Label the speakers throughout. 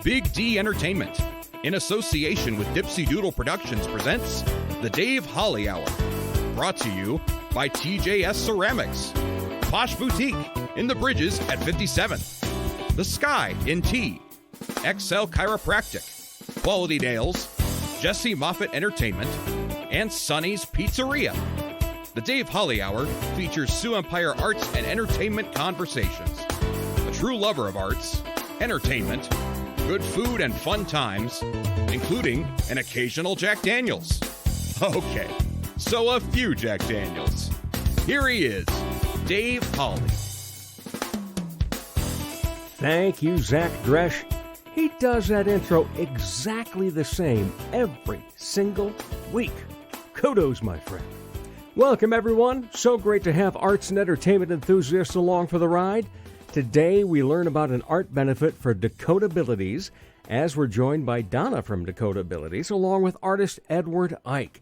Speaker 1: Big D Entertainment, in association with Dipsy Doodle Productions, presents The Dave Holly Hour. Brought to you by TJS Ceramics, Posh Boutique in the Bridges at 57th, The Sky in T, XL Chiropractic, Quality Nails, Jesse Moffitt Entertainment, and Sonny's Pizzeria. The Dave Holly Hour features Sioux Empire arts and entertainment conversations. A true lover of arts, entertainment, good food, and fun times, including an occasional Jack Daniels. Okay, so a few Jack Daniels. Here he is, Dave Holly.
Speaker 2: Thank you, Zach Dresch. He does that intro exactly the same every single week. Kudos, my friend. Welcome, everyone. So great to have arts and entertainment enthusiasts along for the ride. Today, we learn about an art benefit for DakotAbilities, as we're joined by Donna from DakotAbilities, along with artist Edward Eich.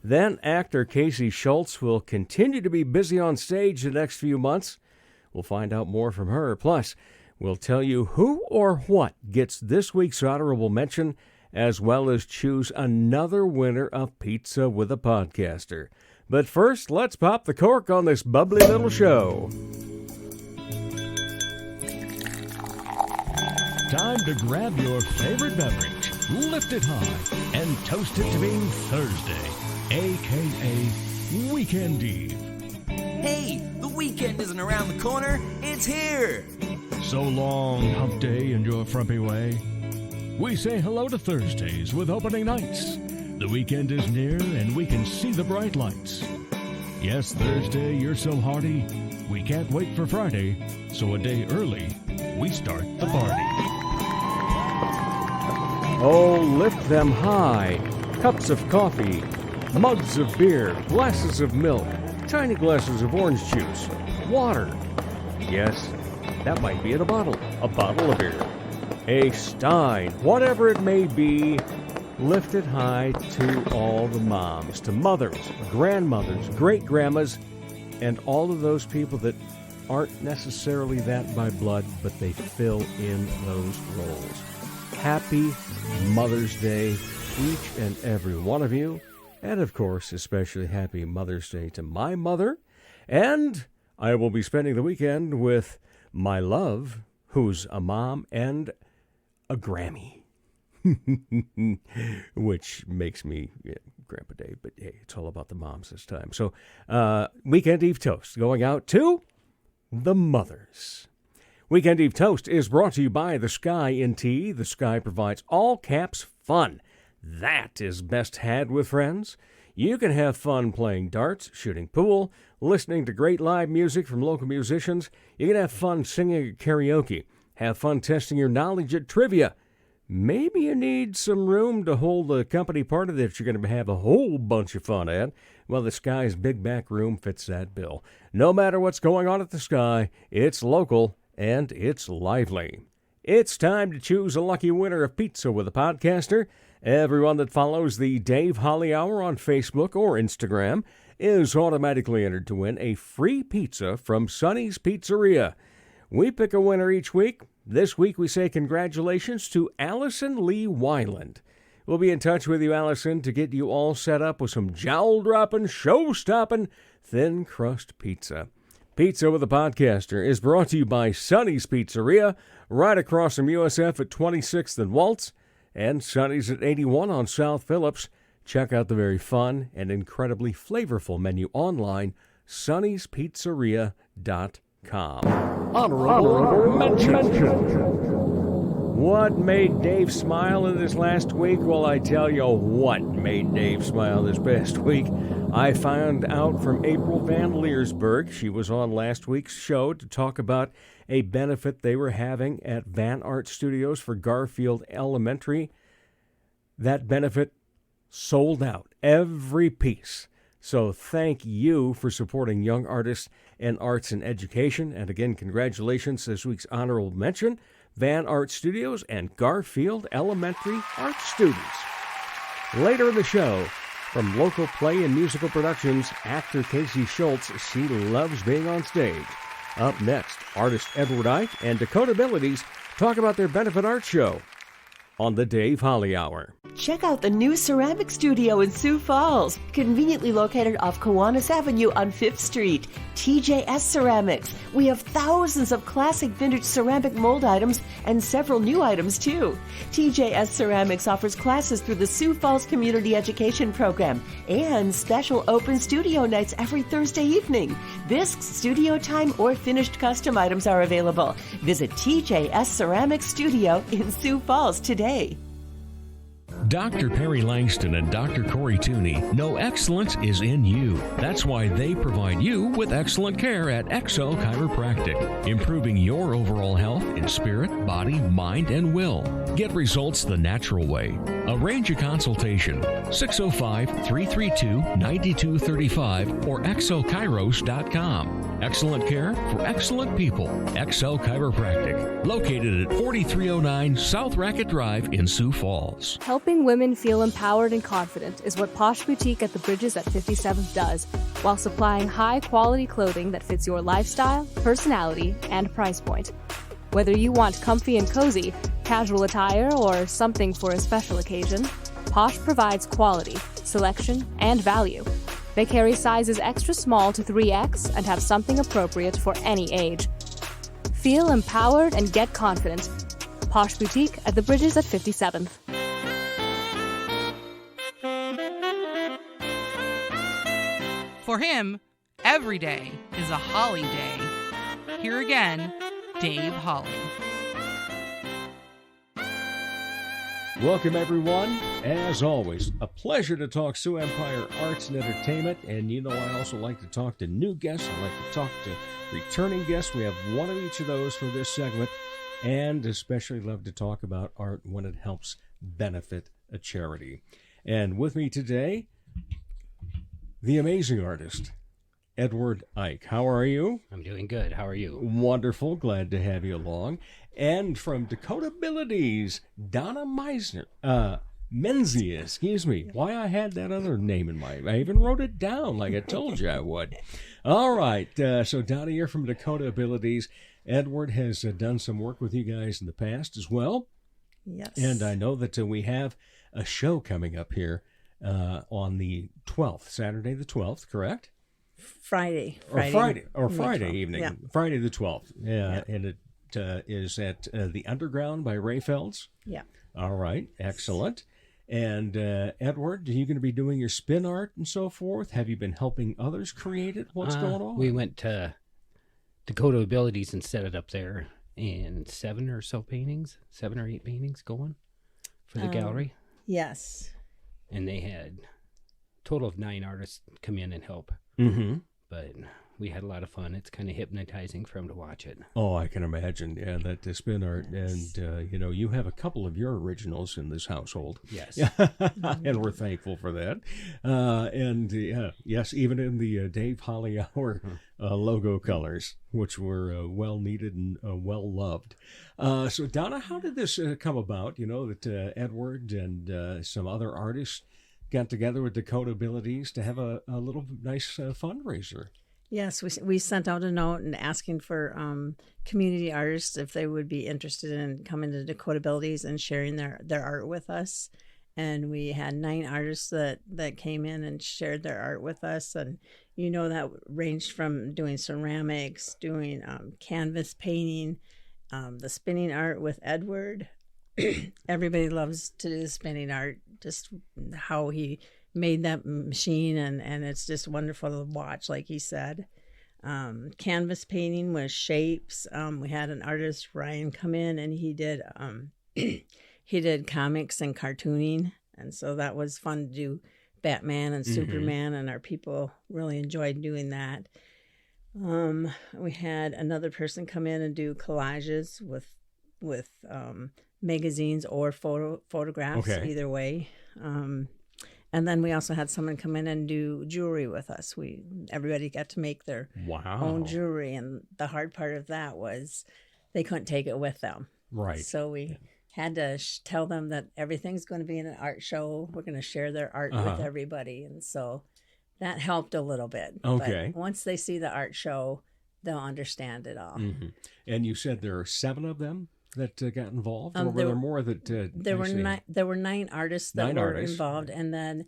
Speaker 2: Then, actor Casey Schultz will continue to be busy on stage the next few months. We'll find out more from her. Plus, we'll tell you who or what gets this week's honorable mention, as well as choose another winner of Pizza with a Podcaster. But first, let's pop the cork on this bubbly little show.
Speaker 3: Time to grab your favorite beverage, lift it high, and toast it to being Thursday, a.k.a. Weekend Eve.
Speaker 4: Hey, the weekend isn't around the corner, it's here!
Speaker 3: So long, hump day, and your frumpy way. We say hello to Thursdays with opening nights. The weekend is near, and we can see the bright lights. Yes, Thursday, you're so hearty, we can't wait for Friday, so a day early, we start the party.
Speaker 2: Oh, lift them high. Cups of coffee, mugs of beer, glasses of milk, tiny glasses of orange juice, water. Yes, that might be in a bottle of beer, a stein, whatever it may be. Lift it high to all the moms, to mothers, grandmothers, great-grandmas, and all of those people that aren't necessarily that by blood, but they fill in those roles. Happy Mother's Day, each and every one of you. And, of course, especially happy Mother's Day to my mother. And I will be spending the weekend with my love, who's a mom and a Grammy. Which makes me Grandpa Dave, but hey, it's all about the moms this time. So, Weekend Eve Toast going out to the mothers. Weekend Eve Toast is brought to you by The Sky in Tea. The Sky provides all caps fun. That is best had with friends. You can have fun playing darts, shooting pool, listening to great live music from local musicians. You can have fun singing at karaoke. Have fun testing your knowledge at trivia. Maybe you need some room to hold a company party that you're going to have a whole bunch of fun at. Well, the Sky's big back room fits that bill. No matter what's going on at the Sky, it's local and it's lively. It's time to choose a lucky winner of Pizza with a Podcaster. Everyone that follows the Dave Holly Hour on Facebook or Instagram is automatically entered to win a free pizza from Sonny's Pizzeria. We pick a winner each week. This week we say congratulations to Allison Lee Weiland. We'll be in touch with you, Allison, to get you all set up with some jowl-dropping, show-stopping, thin-crust pizza. Pizza with a Podcaster is brought to you by Sonny's Pizzeria, right across from USF at 26th and Waltz, and Sonny's at 81 on South Phillips. Check out the very fun and incredibly flavorful menu online, sonnyspizzeria.com. Honorable mention. What made Dave smile in this last week? Well, I tell you what made Dave smile this past week. I found out from April Van Leersburg. She was on last week's show to talk about a benefit they were having at Van Art Studios for Garfield Elementary. That benefit sold out, every piece. So thank you for supporting young artists and arts and education. And again, congratulations this week's honorable mention, Van Art Studios and Garfield Elementary art students. Later in the show, from local play and musical productions, actor Casey Schultz, she loves being on stage. Up next, artist Edward Eich and DakotAbilities talk about their benefit art show. on the Dave Holly Hour.
Speaker 5: Check out the new ceramic studio in Sioux Falls, conveniently located off Kiwanis Avenue on 5th Street. TJS Ceramics. We have thousands of classic vintage ceramic mold items and several new items too. TJS Ceramics offers classes through the Sioux Falls Community Education Program and special open studio nights every Thursday evening. Bisques, studio time, or finished custom items are available. Visit TJS Ceramics Studio in Sioux Falls today.
Speaker 3: Dr. Perry Langston and Dr. Corey Tooney know excellence is in you. That's why they provide you with excellent care at Exo Chiropractic, improving your overall health in spirit, body, mind, and will. Get results the natural way. Arrange a consultation, 605-332-9235 or exokairos.com. Excellent care for excellent people. Exo Chiropractic, located at 4309 South Racket Drive in Sioux Falls.
Speaker 6: Helping women feel empowered and confident is what Posh Boutique at the Bridges at 57th does, while supplying high-quality clothing that fits your lifestyle, personality, and price point. Whether you want comfy and cozy, casual attire, or something for a special occasion, Posh provides quality, selection, and value. They carry sizes extra small to 3X and have something appropriate for any age. Feel empowered and get confident. Posh Boutique at the Bridges at 57th.
Speaker 7: For him, every day is a Holly day. Here again, Dave Holly.
Speaker 2: Welcome, everyone. As always, a pleasure to talk Sioux Empire Arts and Entertainment. And you know, I also like to talk to new guests. I like to talk to returning guests. We have one of each of those for this segment. And especially love to talk about art when it helps benefit a charity. And with me today, the amazing artist, Edward Eich. How are you?
Speaker 8: I'm doing good. How are you?
Speaker 2: Wonderful. Glad to have you along. And from DakotAbilities, Donna Menzies, excuse me. Why I had that other name in mind. I even wrote it down like I told you I would. All right. So Donna, you're from DakotAbilities. Edward has done some work with you guys in the past as well.
Speaker 9: Yes.
Speaker 2: And I know that we have a show coming up here on the 12th, Saturday the 12th, correct?
Speaker 9: Friday
Speaker 2: evening,
Speaker 9: yeah.
Speaker 2: Friday the 12th. Yeah. And it is at the Underground by Rehfeld's.
Speaker 9: Yeah.
Speaker 2: All right, excellent. And Edward, are you going to be doing your spin art and so forth? Have you been helping others create it? What's going on?
Speaker 8: We went to DakotAbilities and set it up there, and 7 or 8 paintings going for the gallery.
Speaker 9: Yes.
Speaker 8: And they had a total of 9 artists come in and help.
Speaker 2: Mm-hmm.
Speaker 8: But we had a lot of fun. It's kind of hypnotizing for them to watch it.
Speaker 2: Oh, I can imagine. Yeah, that spin art.
Speaker 9: Yes.
Speaker 2: And, you know, you have a couple of your originals in this household.
Speaker 8: Yes.
Speaker 2: And we're thankful for that. Yes, even in the Dave Holly Hour logo colors, which were well needed and well loved. So, Donna, how did this come about? You know, that Edward and some other artists got together with DakotAbilities to have a little nice fundraiser.
Speaker 9: Yes, we sent out a note and asking for community artists if they would be interested in coming to DakotAbilities and sharing their art with us. And we had 9 artists that came in and shared their art with us. And, you know, that ranged from doing ceramics, doing canvas painting, the spinning art with Edward. Everybody loves to do the spinning art, just how he made that machine, and it's just wonderful to watch, like he said. Canvas painting with shapes. We had an artist, Ryan, come in, and he did comics and cartooning, and so that was fun to do. Batman and Superman, and our people really enjoyed doing that. We had another person come in and do collages with magazines or photographs, either way. And then we also had someone come in and do jewelry with us. Everybody got to make their own jewelry, and the hard part of that was they couldn't take it with them.
Speaker 2: Right.
Speaker 9: So we had to tell them that everything's going to be in an art show. We're going to share their art with everybody, and so that helped a little bit.
Speaker 2: Okay.
Speaker 9: But once they see the art show, they'll understand it all.
Speaker 2: Mm-hmm. And you said there are 7 of them? that got involved, or were
Speaker 9: there
Speaker 2: there more that?
Speaker 9: There were
Speaker 2: actually-
Speaker 9: there were 9 artists that
Speaker 2: Nine
Speaker 9: were
Speaker 2: artists,
Speaker 9: involved,
Speaker 2: right.
Speaker 9: and then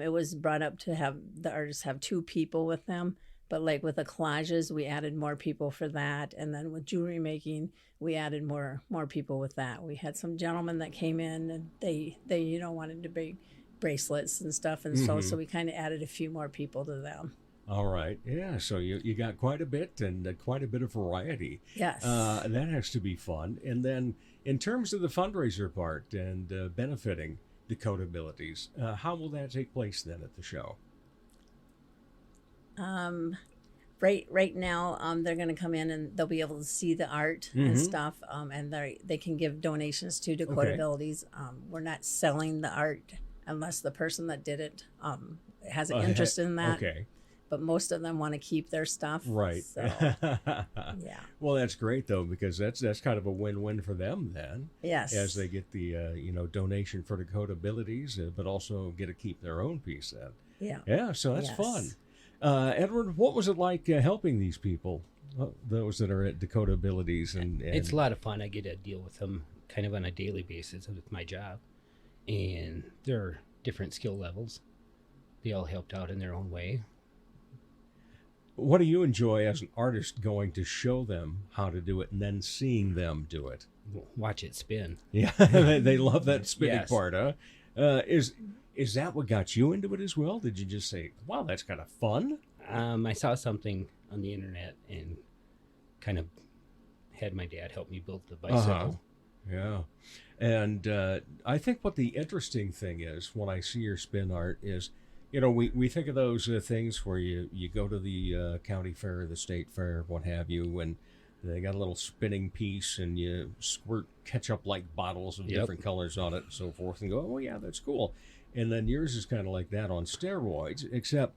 Speaker 9: it was brought up to have the artists have 2 people with them. But like with the collages, we added more people for that, and then with jewelry making, we added more people with that. We had some gentlemen that came in, and they wanted to make bracelets and stuff, and so we kind of added a few more people to them.
Speaker 2: All right. Yeah. So you got quite a bit and quite a bit of variety.
Speaker 9: Yes.
Speaker 2: That has to be fun. And then in terms of the fundraiser part and benefiting DakotAbilities, how will that take place then at the show?
Speaker 9: Right now, they're going to come in and they'll be able to see the art and stuff, and they can give donations to DakotAbilities. We're not selling the art unless the person that did it has an interest in that.
Speaker 2: Okay.
Speaker 9: But most of them want to keep their stuff.
Speaker 2: Right.
Speaker 9: So, yeah.
Speaker 2: Well, that's great though, because that's kind of a win-win for them then.
Speaker 9: Yes.
Speaker 2: As they get the donation for DakotAbilities, but also get to keep their own piece then.
Speaker 9: Yeah.
Speaker 2: Yeah. So that's
Speaker 9: Yes.
Speaker 2: fun. Edward, what was it like helping these people, those that are at DakotAbilities? And
Speaker 8: It's a lot of fun. I get to deal with them kind of on a daily basis with my job, and there are different skill levels. They all helped out in their own way.
Speaker 2: What do you enjoy as an artist, going to show them how to do it and then seeing them do it?
Speaker 8: Watch it spin.
Speaker 2: Yeah, they love that spinning
Speaker 8: Yes.
Speaker 2: part, huh? Is that what got you into it as well? Did you just say, wow, that's kind of fun?
Speaker 8: I saw something on the internet and kind of had my dad help me build the bicycle.
Speaker 2: Yeah. And I think what the interesting thing is when I see your spin art is, we think of those things where you go to the county fair, the state fair, what have you, and they got a little spinning piece and you squirt ketchup-like bottles of different colors on it and so forth and go, oh, yeah, that's cool. And then yours is kind of like that on steroids, except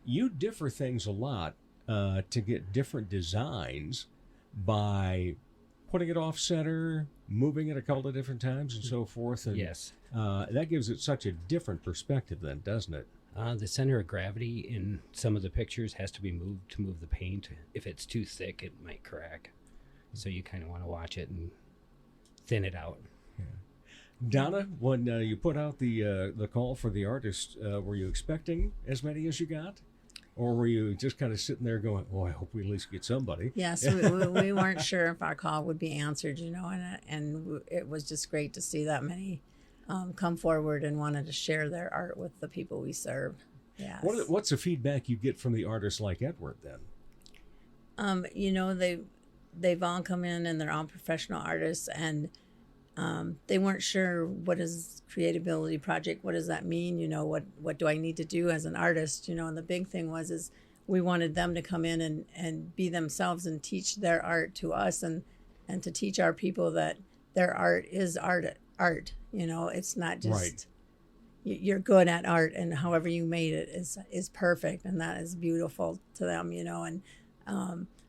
Speaker 2: you differ things a lot to get different designs by putting it off center, moving it a couple of different times and so forth. And,
Speaker 8: Yes.
Speaker 2: that gives it such a different perspective then, doesn't it?
Speaker 8: The center of gravity in some of the pictures has to be moved to move the paint. If it's too thick, it might crack. So you kind of want to watch it and thin it out.
Speaker 2: Donna, when you put out the call for the artist, were you expecting as many as you got? Or were you just kind of sitting there going, oh, I hope we at least get somebody?
Speaker 9: Yes, we weren't sure if our call would be answered, and it was just great to see that many come forward and wanted to share their art with the people we serve. Yes.
Speaker 2: What's the feedback you get from the artists like Edward then?
Speaker 9: They've all come in and they're all professional artists, and they weren't sure what is Creatability Project, what does that mean, what do I need to do as an artist, and the big thing is we wanted them to come in and be themselves and teach their art to us, and to teach our people that their art is art. It's not just
Speaker 2: right.
Speaker 9: You're good at art, and however you made it is perfect, and that is beautiful to them, and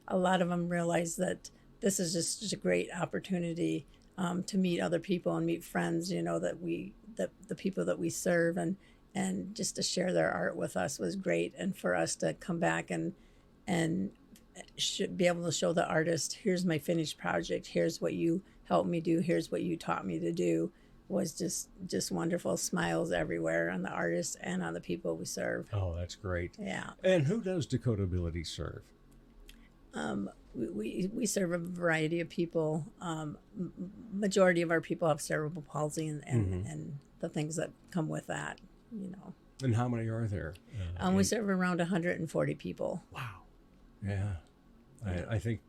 Speaker 9: a lot of them realize that this is just a great opportunity to meet other people and meet friends, that the people that we serve, and just to share their art with us was great. And for us to come back and should be able to show the artist, here's my finished project, here's what you helped me do, here's what you taught me to do, was just wonderful. Smiles everywhere on the artists and on the people we serve.
Speaker 2: Oh, that's great.
Speaker 9: Yeah.
Speaker 2: And who does DakotAbilities serve?
Speaker 9: We serve a variety of people. Majority of our people have cerebral palsy and the things that come with that,
Speaker 2: And how many are there?
Speaker 9: We serve around 140 people.
Speaker 2: Wow. Yeah. I think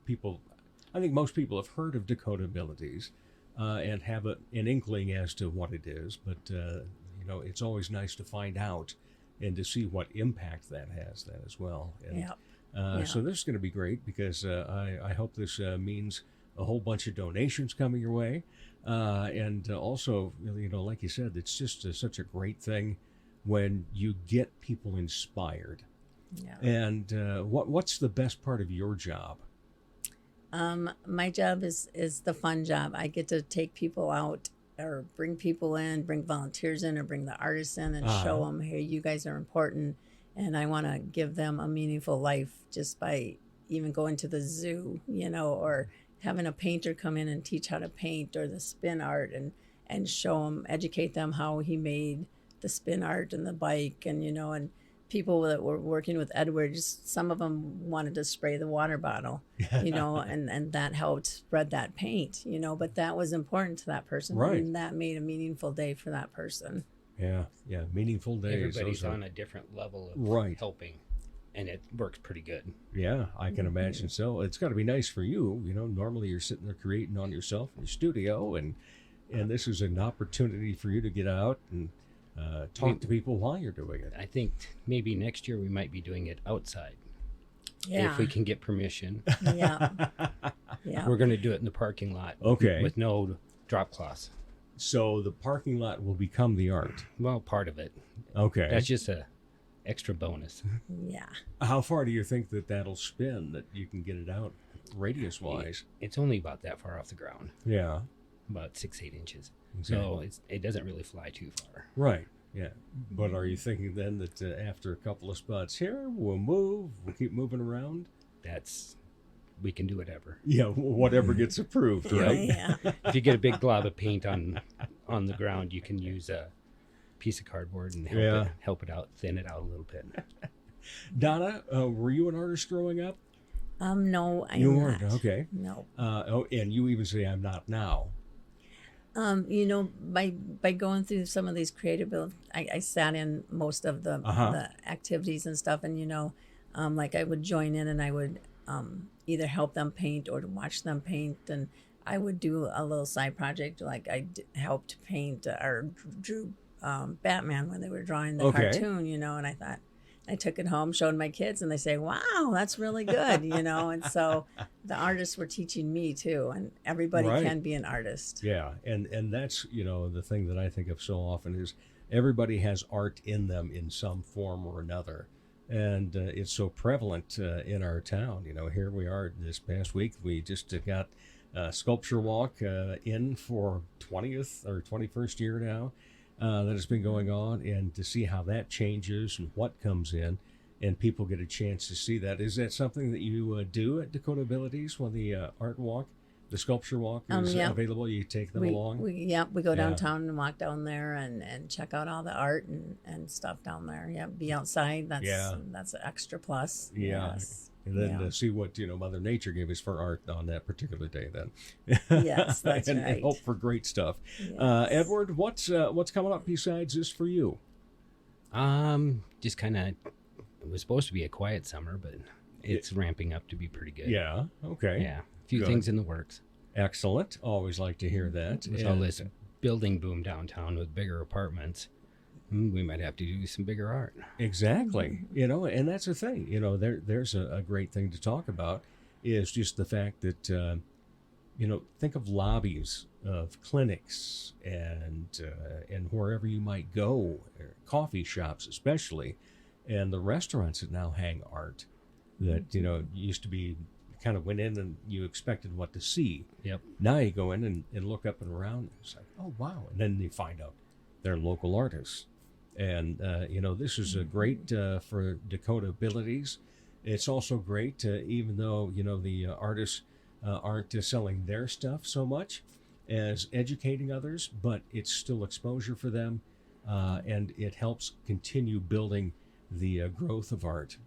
Speaker 2: most people have heard of DakotAbilities and have an inkling as to what it is, but it's always nice to find out and to see what impact that has then as well. And,
Speaker 9: Yeah.
Speaker 2: So this is going to be great because I hope this means a whole bunch of donations coming your way. And also, like you said, it's just such a great thing when you get people inspired.
Speaker 9: Yeah.
Speaker 2: And what's the best part of your job?
Speaker 9: My job is the fun job. I get to take people out or bring people in, bring volunteers in, or bring the artists in and show them, hey, you guys are important. And I want to give them a meaningful life just by even going to the zoo, or having a painter come in and teach how to paint or the spin art and show them, educate them how he made the spin art and the bike. And, and people that were working with Edward, some of them wanted to spray the water bottle, and that helped spread that paint, but that was important to that person.
Speaker 2: Right.
Speaker 9: And that made a meaningful day for that person.
Speaker 2: Yeah, meaningful days.
Speaker 8: Everybody's on a different level of helping, and it works pretty good.
Speaker 2: Yeah, I can imagine so. It's got to be nice for you. Normally you're sitting there creating on yourself in your studio, and this is an opportunity for you to get out and talk to people while you're doing it.
Speaker 8: I think maybe next year we might be doing it outside.
Speaker 9: Yeah.
Speaker 8: If we can get permission.
Speaker 9: Yeah.
Speaker 8: We're going to do it in the parking lot.
Speaker 2: Okay.
Speaker 8: With no drop cloths.
Speaker 2: So the parking lot will become the art.
Speaker 8: Well, part of it.
Speaker 2: Okay.
Speaker 8: That's just a extra bonus.
Speaker 9: Yeah.
Speaker 2: How far do you think that'll spin, that you can get it out radius-wise?
Speaker 8: It's only about that far off the ground.
Speaker 2: Yeah.
Speaker 8: About 6-8 inches.
Speaker 2: Okay.
Speaker 8: So it doesn't really fly too far.
Speaker 2: Right. Yeah. But are you thinking then that after a couple of spots here, we'll keep moving around?
Speaker 8: We can do whatever.
Speaker 2: Yeah, whatever gets approved, right?
Speaker 9: Yeah.
Speaker 8: If you get a big glob of paint on the ground, you can use a piece of cardboard and help it out, thin it out a little bit.
Speaker 2: Donna, were you an artist growing up?
Speaker 9: No, I'm
Speaker 2: you
Speaker 9: not.
Speaker 2: weren't. Okay.
Speaker 9: No.
Speaker 2: And you even say I'm not now.
Speaker 9: By going through some of these creative, I sat in most of the activities and stuff, and like I would join in and I would either help them paint or to watch them paint, and I would do a little side project, like helped paint or drew Batman when they were drawing the cartoon, and I thought, I took it home, showed my kids, and they say, wow, that's really good, and so the artists were teaching me too, and everybody can be an artist.
Speaker 2: Yeah, and that's, the thing that I think of so often is everybody has art in them in some form or another. And it's so prevalent in our town. Here we are this past week. We just got Sculpture Walk in for 20th or 21st year now that has been going on. And to see how that changes and what comes in, and people get a chance to see that. Is that something that you do at DakotAbilities when the art walk, the sculpture walk is available? You take them along?
Speaker 9: We go downtown and walk down there and check out all the art and stuff down there. Yeah, be outside. That's an extra plus.
Speaker 2: Yeah.
Speaker 9: Yes.
Speaker 2: And then see what Mother Nature gave us for art on that particular day. Then,
Speaker 9: yes, that's
Speaker 2: and,
Speaker 9: right.
Speaker 2: And hope for great stuff.
Speaker 9: Yes.
Speaker 2: Edward, what's coming up besides this for you?
Speaker 8: Just kind of. It was supposed to be a quiet summer, but it's ramping up to be pretty good.
Speaker 2: Yeah. Okay.
Speaker 8: Yeah. A few things in the works.
Speaker 2: Excellent. Always like to hear that.
Speaker 8: With all this building boom downtown with bigger apartments, we might have to do some bigger art.
Speaker 2: Exactly. And that's the thing. There's a great thing to talk about is just the fact that, think of lobbies of clinics and wherever you might go, coffee shops especially, and the restaurants that now hang art that, used to be kind of went in and you expected what to see.
Speaker 8: Yep.
Speaker 2: Now you go in and look up and around, and it's like, oh, wow. And then you find out they're local artists. And, this is a great for DakotAbilities. It's also great, even though, the artists aren't selling their stuff so much as educating others, but it's still exposure for them. And it helps continue building the growth of art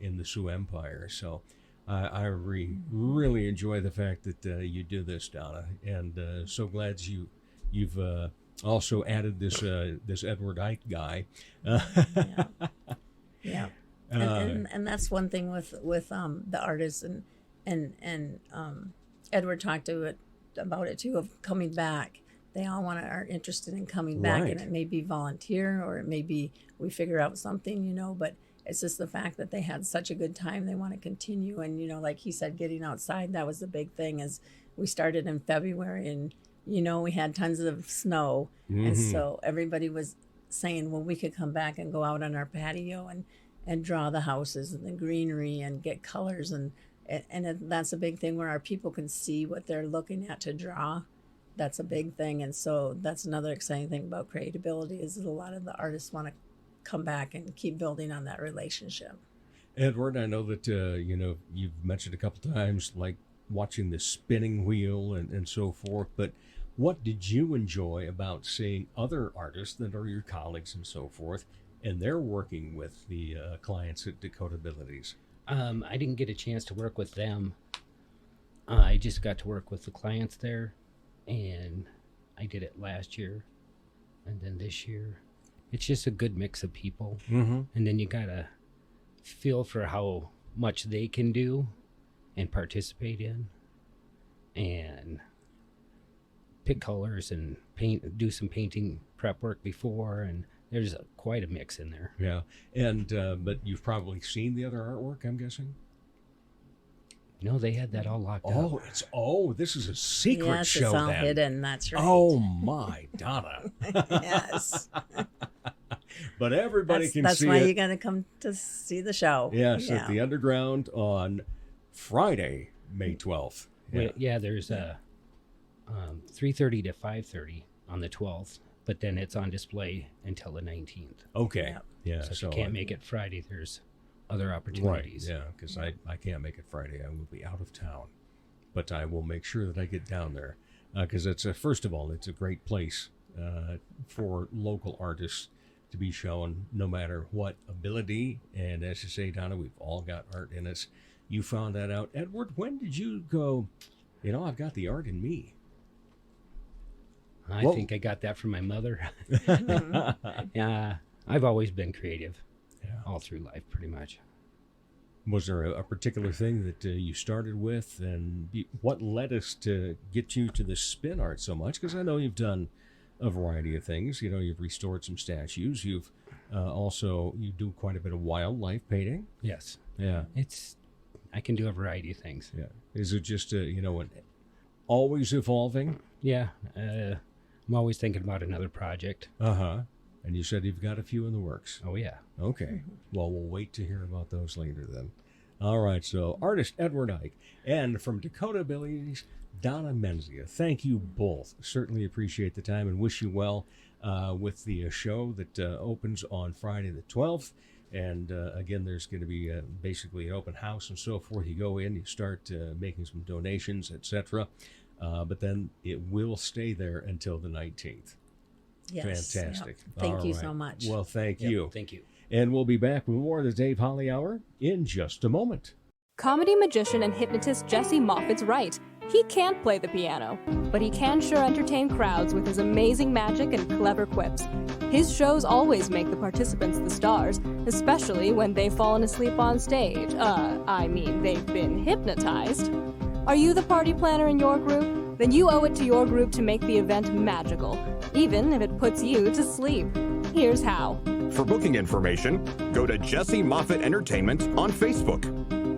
Speaker 2: in the Sioux Empire. So I really enjoy the fact that you do this, Donna, and so glad you've also added this Edward Eich guy.
Speaker 9: Yeah. And that's one thing with the artists and Edward talked about it too, of coming back. They all are interested in coming back, and it may be volunteer or it may be we figure out something, but it's just the fact that they had such a good time. They want to continue. And, like he said, getting outside, that was the big thing. Is we started in February and, we had tons of snow. Mm-hmm. And so everybody was saying, well, we could come back and go out on our patio and draw the houses and the greenery and get colors. And that's a big thing where our people can see what they're looking at to draw. That's a big thing. And so that's another exciting thing about creatability is that a lot of the artists want to come back and keep building on that relationship.
Speaker 2: Edward, I know that, you've mentioned a couple times, like watching the spinning wheel and so forth. But what did you enjoy about seeing other artists that are your colleagues and so forth, and they're working with the clients at DakotAbilities?
Speaker 8: I didn't get a chance to work with them. I just got to work with the clients there, and I did it last year and then this year. It's just a good mix of people.
Speaker 2: Mm-hmm.
Speaker 8: And then you gotta feel for how much they can do and participate in, and pick colors and paint, do some painting prep work before, and there's quite a mix in there.
Speaker 2: Yeah, and but you've probably seen the other artwork, I'm guessing?
Speaker 8: No, they had that all locked up.
Speaker 2: This is a secret
Speaker 9: Yes,
Speaker 2: show
Speaker 9: it's all
Speaker 2: then.
Speaker 9: hidden. That's right.
Speaker 2: Oh my, Donna.
Speaker 9: Yes.
Speaker 2: But everybody can
Speaker 9: that's
Speaker 2: see
Speaker 9: why
Speaker 2: it.
Speaker 9: you got to come to see the show.
Speaker 2: Yes, at the Underground on Friday, May 12th.
Speaker 8: There's a 3:30 to 5:30 on the 12th, but then it's on display until the 19th.
Speaker 2: Okay. Yeah.
Speaker 8: So if you can't make it Friday, there's other opportunities.
Speaker 2: Right, yeah, because I can't make it Friday. I will be out of town. But I will make sure that I get down there. Because it's first of all, it's a great place for local artists to be shown no matter what ability. And as you say, Donna, we've all got art in us. You found that out. Edward, when did you go, I've got the art in me?
Speaker 8: I think I got that from my mother. Yeah, I've always been creative. All through life, pretty much.
Speaker 2: Was there a particular thing that you started with, and what led us to get you to the spin art so much? Because I know you've done a variety of things. You've restored some statues. You've you do quite a bit of wildlife painting.
Speaker 8: Yes.
Speaker 2: Yeah.
Speaker 8: I can do a variety of things.
Speaker 2: Yeah. Is it just always evolving?
Speaker 8: Yeah. I'm always thinking about another project.
Speaker 2: Uh-huh. And you said you've got a few in the works.
Speaker 8: Oh, yeah.
Speaker 2: Okay. Well, we'll wait to hear about those later then. All right. So, artist Edward Eich and from DakotAbilities, Donna Menzia. Thank you both. Certainly appreciate the time and wish you well with the show that opens on Friday the 12th. And again, there's going to be basically an open house and so forth. You go in, you start making some donations, etc. But then it will stay there until the 19th.
Speaker 9: Yes.
Speaker 2: Fantastic.
Speaker 9: Yep. Thank you so much.
Speaker 2: Well, thank you.
Speaker 8: Thank you.
Speaker 2: And we'll be back with more of the Dave Holly Hour in just a moment.
Speaker 6: Comedy magician and hypnotist Jesse Moffat's right. He can't play the piano, but he can sure entertain crowds with his amazing magic and clever quips. His shows always make the participants the stars, especially when they've fallen asleep on stage. They've been hypnotized. Are you the party planner in your group? Then you owe it to your group to make the event magical, even if it puts you to sleep. Here's how.
Speaker 10: For booking information, go to Jesse Moffitt Entertainment on Facebook.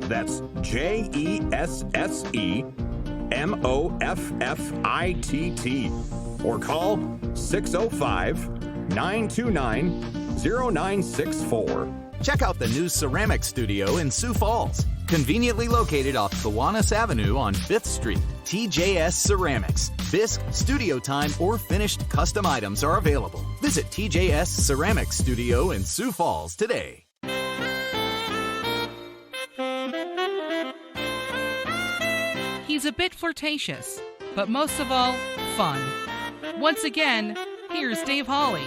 Speaker 10: That's JESSEMOFFITT. Or call 605-929-0964.
Speaker 4: Check out the new ceramic studio in Sioux Falls. Conveniently located off Kiwanis Avenue on 5th Street. TJS Ceramics. Bisque, studio time, or finished custom items are available. Visit TJS Ceramics Studio in Sioux Falls today.
Speaker 7: He's a bit flirtatious, but most of all, fun. Once again, here's Dave Holly.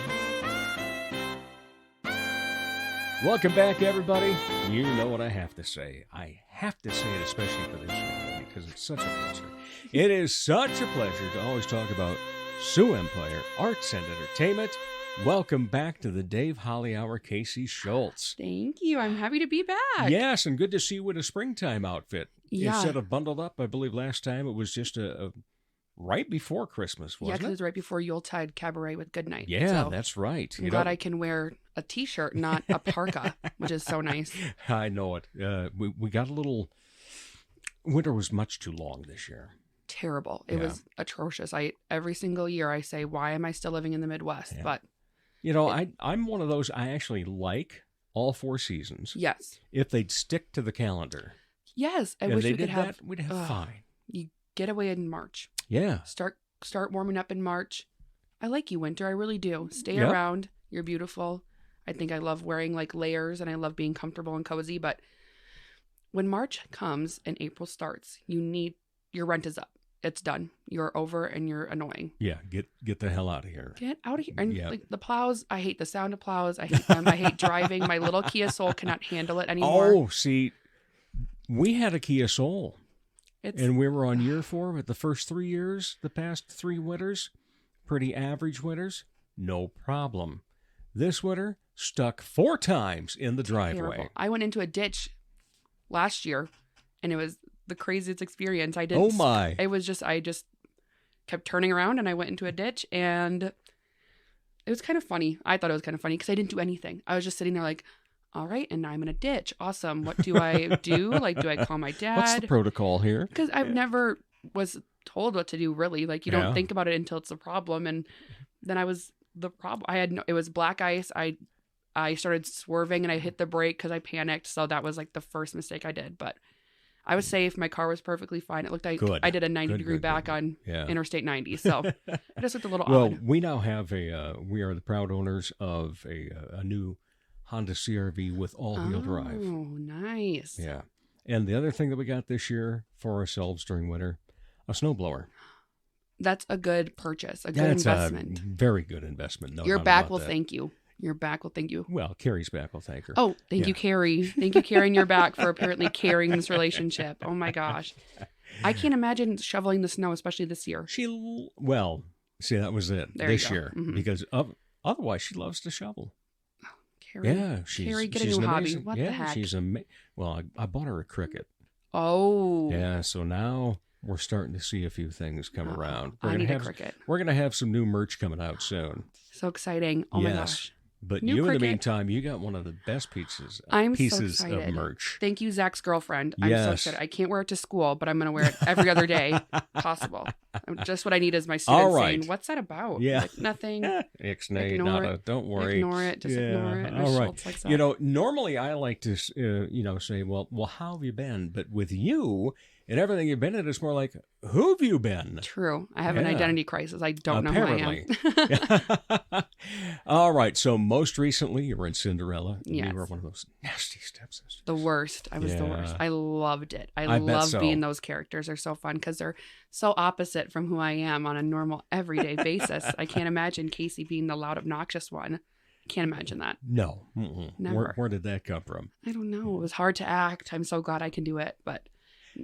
Speaker 2: Welcome back, everybody. You know what I have to say. I have to say it especially for this show because it's such a pleasure. It is such a pleasure to always talk about Sioux Empire Arts and Entertainment. Welcome back to the Dave Holly Hour, Casey Schultz.
Speaker 11: Thank you. I'm happy to be back.
Speaker 2: Yes, and good to see you in a springtime outfit.
Speaker 11: Yeah.
Speaker 2: Instead of bundled up, I believe last time it was just a right before Christmas, wasn't
Speaker 11: because
Speaker 2: it?
Speaker 11: it was right before Yuletide Cabaret with Goodnight.
Speaker 2: Yeah,
Speaker 11: so
Speaker 2: that's right.
Speaker 11: I'm glad I can wear a T-shirt, not a parka, which is so nice.
Speaker 2: I know it. We got a little... Winter was much too long this year.
Speaker 11: Terrible. It was atrocious. Every single year I say, why am I still living in the Midwest?
Speaker 2: Yeah.
Speaker 11: But
Speaker 2: I'm one of those, I actually like all 4 seasons.
Speaker 11: Yes.
Speaker 2: If they'd stick to the calendar.
Speaker 11: Yes. I
Speaker 2: If
Speaker 11: wish
Speaker 2: they
Speaker 11: we could
Speaker 2: did
Speaker 11: have.
Speaker 2: that, we'd have fine.
Speaker 11: You get away in March.
Speaker 2: Yeah.
Speaker 11: Start warming up in March. I like you, winter. I really do. Stay
Speaker 2: Yep.
Speaker 11: around. You're beautiful. I think I love wearing like layers and I love being comfortable and cozy. But when March comes and April starts, you need your rent is up. It's done. You're over and you're annoying.
Speaker 2: Yeah, get the hell out of here.
Speaker 11: Get out of here. And like the plows, I hate the sound of plows. I hate them. I hate driving. My little Kia Soul cannot handle it anymore.
Speaker 2: Oh, see, we had a Kia Soul. And we were on year 4, but the first 3 years, the past 3 winters, pretty average winters, no problem. This winter, stuck 4 times in the driveway.
Speaker 11: Terrible. I went into a ditch last year, and it was the craziest experience. I did.
Speaker 2: Oh my!
Speaker 11: It was just I just kept turning around, and I went into a ditch, and it was kind of funny. I thought it was kind of funny because I didn't do anything. I was just sitting there like, all right, and now I'm in a ditch. Awesome. What do I do? Like, do I call my dad?
Speaker 2: What's the protocol here?
Speaker 11: Because I've never was told what to do. Really, like you don't think about it until it's a problem, and then I was the problem. I had it was black ice. I started swerving and I hit the brake because I panicked. So that was like the first mistake I did, but. I was safe. My car was perfectly fine. It looked like I did a 90-degree back on Interstate 90. So it just looked a little odd.
Speaker 2: Well, we now have we are the proud owners of a new Honda CR-V with all-wheel drive.
Speaker 11: Oh, nice.
Speaker 2: Yeah. And the other thing that we got this year for ourselves during winter, a snowblower.
Speaker 11: That's a good purchase, a good investment.
Speaker 2: A very good investment. No
Speaker 11: Your
Speaker 2: doubt
Speaker 11: back
Speaker 2: about
Speaker 11: will
Speaker 2: that.
Speaker 11: thank you. Your back will thank you.
Speaker 2: Well, Carrie's back will thank her.
Speaker 11: Oh, thank you, Carrie. Thank you, Carrie, and your back for apparently carrying this relationship. Oh my gosh. I can't imagine shoveling the snow, especially this year.
Speaker 2: Well, see, that was it this year.
Speaker 11: Mm-hmm.
Speaker 2: Because otherwise she loves to shovel.
Speaker 11: Carrie,
Speaker 2: Yeah,
Speaker 11: Carrie, get a
Speaker 2: she's
Speaker 11: new hobby.
Speaker 2: amazing.
Speaker 11: What
Speaker 2: yeah,
Speaker 11: the heck?
Speaker 2: She's well, I bought her a cricket.
Speaker 11: Oh.
Speaker 2: Yeah, so now we're starting to see a few things come around.
Speaker 11: I need a cricket.
Speaker 2: We're going to have some new merch coming out soon.
Speaker 11: So exciting. Oh my gosh.
Speaker 2: But
Speaker 11: New
Speaker 2: you,
Speaker 11: cricket.
Speaker 2: in the meantime, you got one of the best pieces
Speaker 11: so
Speaker 2: of
Speaker 11: excited.
Speaker 2: merch.
Speaker 11: Thank you, Zach's girlfriend. I'm so excited. I can't wear it to school, but I'm going to wear it every other day possible. Just what I need is my students saying, what's that about?
Speaker 2: Yeah.
Speaker 11: Like, nothing.
Speaker 2: Ixnay, nada. Don't worry.
Speaker 11: Ignore it. Just ignore it.
Speaker 2: All right.
Speaker 11: Schultz likes that.
Speaker 2: You know, normally I like to, say, well, how have you been? But with you and everything you've been in, it's more like, who have you been?
Speaker 11: True. I have an identity crisis. I don't
Speaker 2: Apparently.
Speaker 11: know who I am.
Speaker 2: All right. So most recently, you were in Cinderella.
Speaker 11: Yes.
Speaker 2: You were one of those nasty stepsisters.
Speaker 11: The worst. I was the worst. I loved it. I
Speaker 2: bet
Speaker 11: love
Speaker 2: so.
Speaker 11: being those characters. They're so fun because they're so opposite from who I am on a normal, everyday basis. I can't imagine Casey being the loud, obnoxious one. Can't imagine that.
Speaker 2: No. Mm-mm.
Speaker 11: Never.
Speaker 2: Where did that come from?
Speaker 11: I don't know. It was hard to act. I'm so glad I can do it, but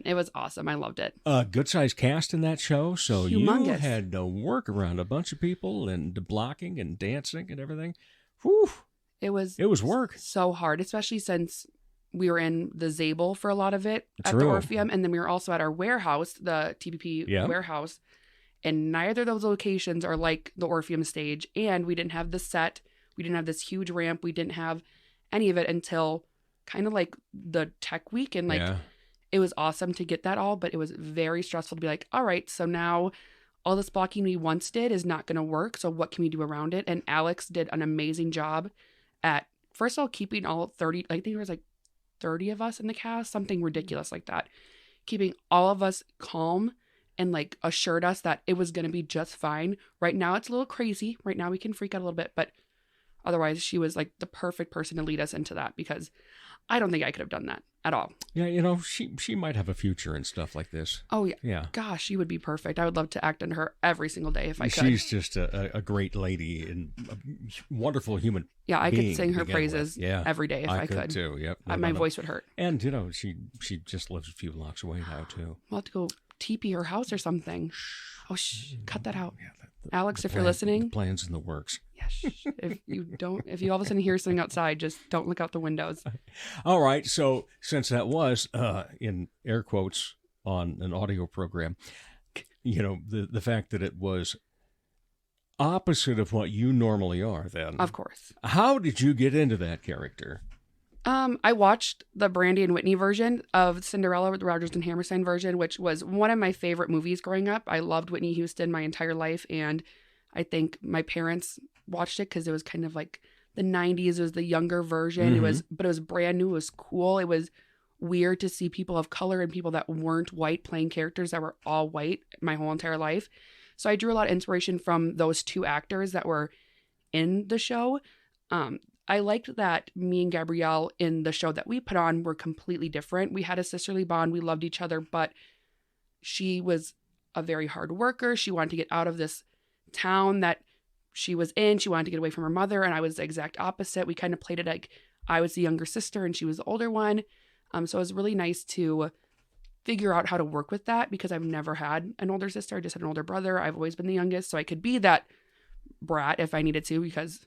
Speaker 11: it was awesome. I loved it.
Speaker 2: Good sized cast in that show. So
Speaker 11: Humongous.
Speaker 2: you had to work around a bunch of people and the blocking and dancing and everything. Whew.
Speaker 11: It was
Speaker 2: work.
Speaker 11: So hard, especially since we were in the Zabel for a lot of it at
Speaker 2: True.
Speaker 11: the Orpheum, and then we were also at our warehouse, the TPP warehouse, and neither of those locations are like the Orpheum stage, and we didn't have the set. We didn't have this huge ramp. We didn't have any of it until kind of like the tech week, and it was awesome to get that all, but it was very stressful to be like, all right, so now all this blocking we once did is not going to work. So what can we do around it? And Alex did an amazing job at, first of all, keeping all 30, I think there was like 30 of us in the cast, something ridiculous like that. Keeping all of us calm and like assured us that it was going to be just fine. Right now it's a little crazy. Right now we can freak out a little bit, but otherwise she was like the perfect person to lead us into that because I don't think I could have done that at all.
Speaker 2: Yeah, she might have a future and stuff like this.
Speaker 11: Oh, yeah.
Speaker 2: Yeah.
Speaker 11: Gosh, she would be perfect. I would love to act under her every single day if I could.
Speaker 2: She's just a great lady and a wonderful human
Speaker 11: Yeah, I
Speaker 2: being
Speaker 11: could sing
Speaker 2: to
Speaker 11: her
Speaker 2: begin
Speaker 11: praises
Speaker 2: with.
Speaker 11: every day if I could.
Speaker 2: too, yep.
Speaker 11: My voice would hurt.
Speaker 2: And, she just lives a few blocks away now, too.
Speaker 11: We'll have to go TP her house or something. Oh, cut that out.
Speaker 2: Yeah,
Speaker 11: Alex, if you're listening.
Speaker 2: The plan's in the works.
Speaker 11: Yes. If you all of a sudden hear something outside, just don't look out the windows.
Speaker 2: All right. So since that was, in air quotes, on an audio program, the fact that it was opposite of what you normally are then.
Speaker 11: Of course.
Speaker 2: How did you get into that character?
Speaker 11: I watched the Brandy and Whitney version of Cinderella, the Rodgers and Hammerstein version, which was one of my favorite movies growing up. I loved Whitney Houston my entire life, and I think my parents watched it because it was kind of like the 90s. It was the younger version.
Speaker 2: Mm-hmm.
Speaker 11: But it was brand new. It was cool. It was weird to see people of color and people that weren't white playing characters that were all white my whole entire life. So I drew a lot of inspiration from those two actors that were in the show. I liked that me and Gabrielle in the show that we put on were completely different. We had a sisterly bond. We loved each other, but she was a very hard worker. She wanted to get out of this town that she was in. She wanted to get away from her mother, and I was the exact opposite. We kind of played it like I was the younger sister and she was the older one. So it was really nice to figure out how to work with that, because I've never had an older sister. I just had an older brother. I've always been the youngest, so I could be that brat if I needed to, because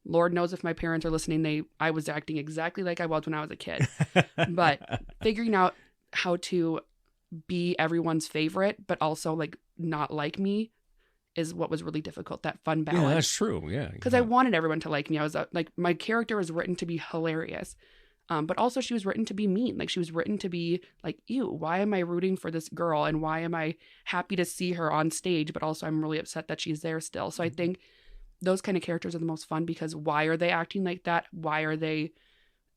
Speaker 11: Lord knows if my parents are listening, I was acting exactly like I was when I was a kid. But figuring out how to be everyone's favorite, but also like not like me, is what was really difficult. That fun balance.
Speaker 2: Yeah, that's true. Yeah.
Speaker 11: Because I wanted everyone to like me. I was like, my character was written to be hilarious. But also she was written to be mean. Like, she was written to be like, ew, why am I rooting for this girl? And why am I happy to see her on stage? But also I'm really upset that she's there still. So I think those kind of characters are the most fun, because why are they acting like that? Why are they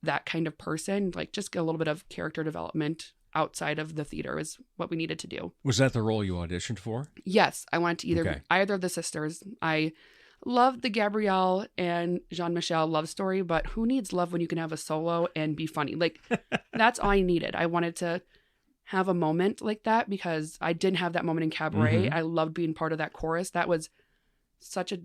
Speaker 11: that kind of person? Like, just get a little bit of character development outside of the theater is what we needed to do.
Speaker 2: Was that the role you auditioned for?
Speaker 11: Yes. I wanted to either of the sisters. I loved the Gabrielle and Jean-Michel love story, but who needs love when you can have a solo and be funny? Like, that's all I needed. I wanted to have a moment like that, because I didn't have that moment in Cabaret. I loved being part of that chorus. That was such a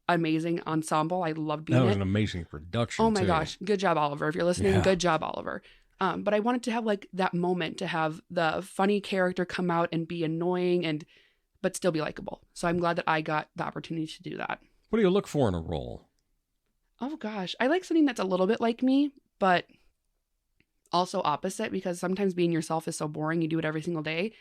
Speaker 11: amazing ensemble. I loved being
Speaker 2: That was
Speaker 11: it.
Speaker 2: an amazing production.
Speaker 11: Oh my
Speaker 2: too.
Speaker 11: gosh. Good job, Oliver. If you're listening, good job, Oliver. But I wanted to have like that moment, to have the funny character come out and be annoying but still be likable. So I'm glad that I got the opportunity to do that.
Speaker 2: What do you look for in a role?
Speaker 11: Oh gosh, I like something that's a little bit like me, but also opposite, because sometimes being yourself is so boring. You do it every single day.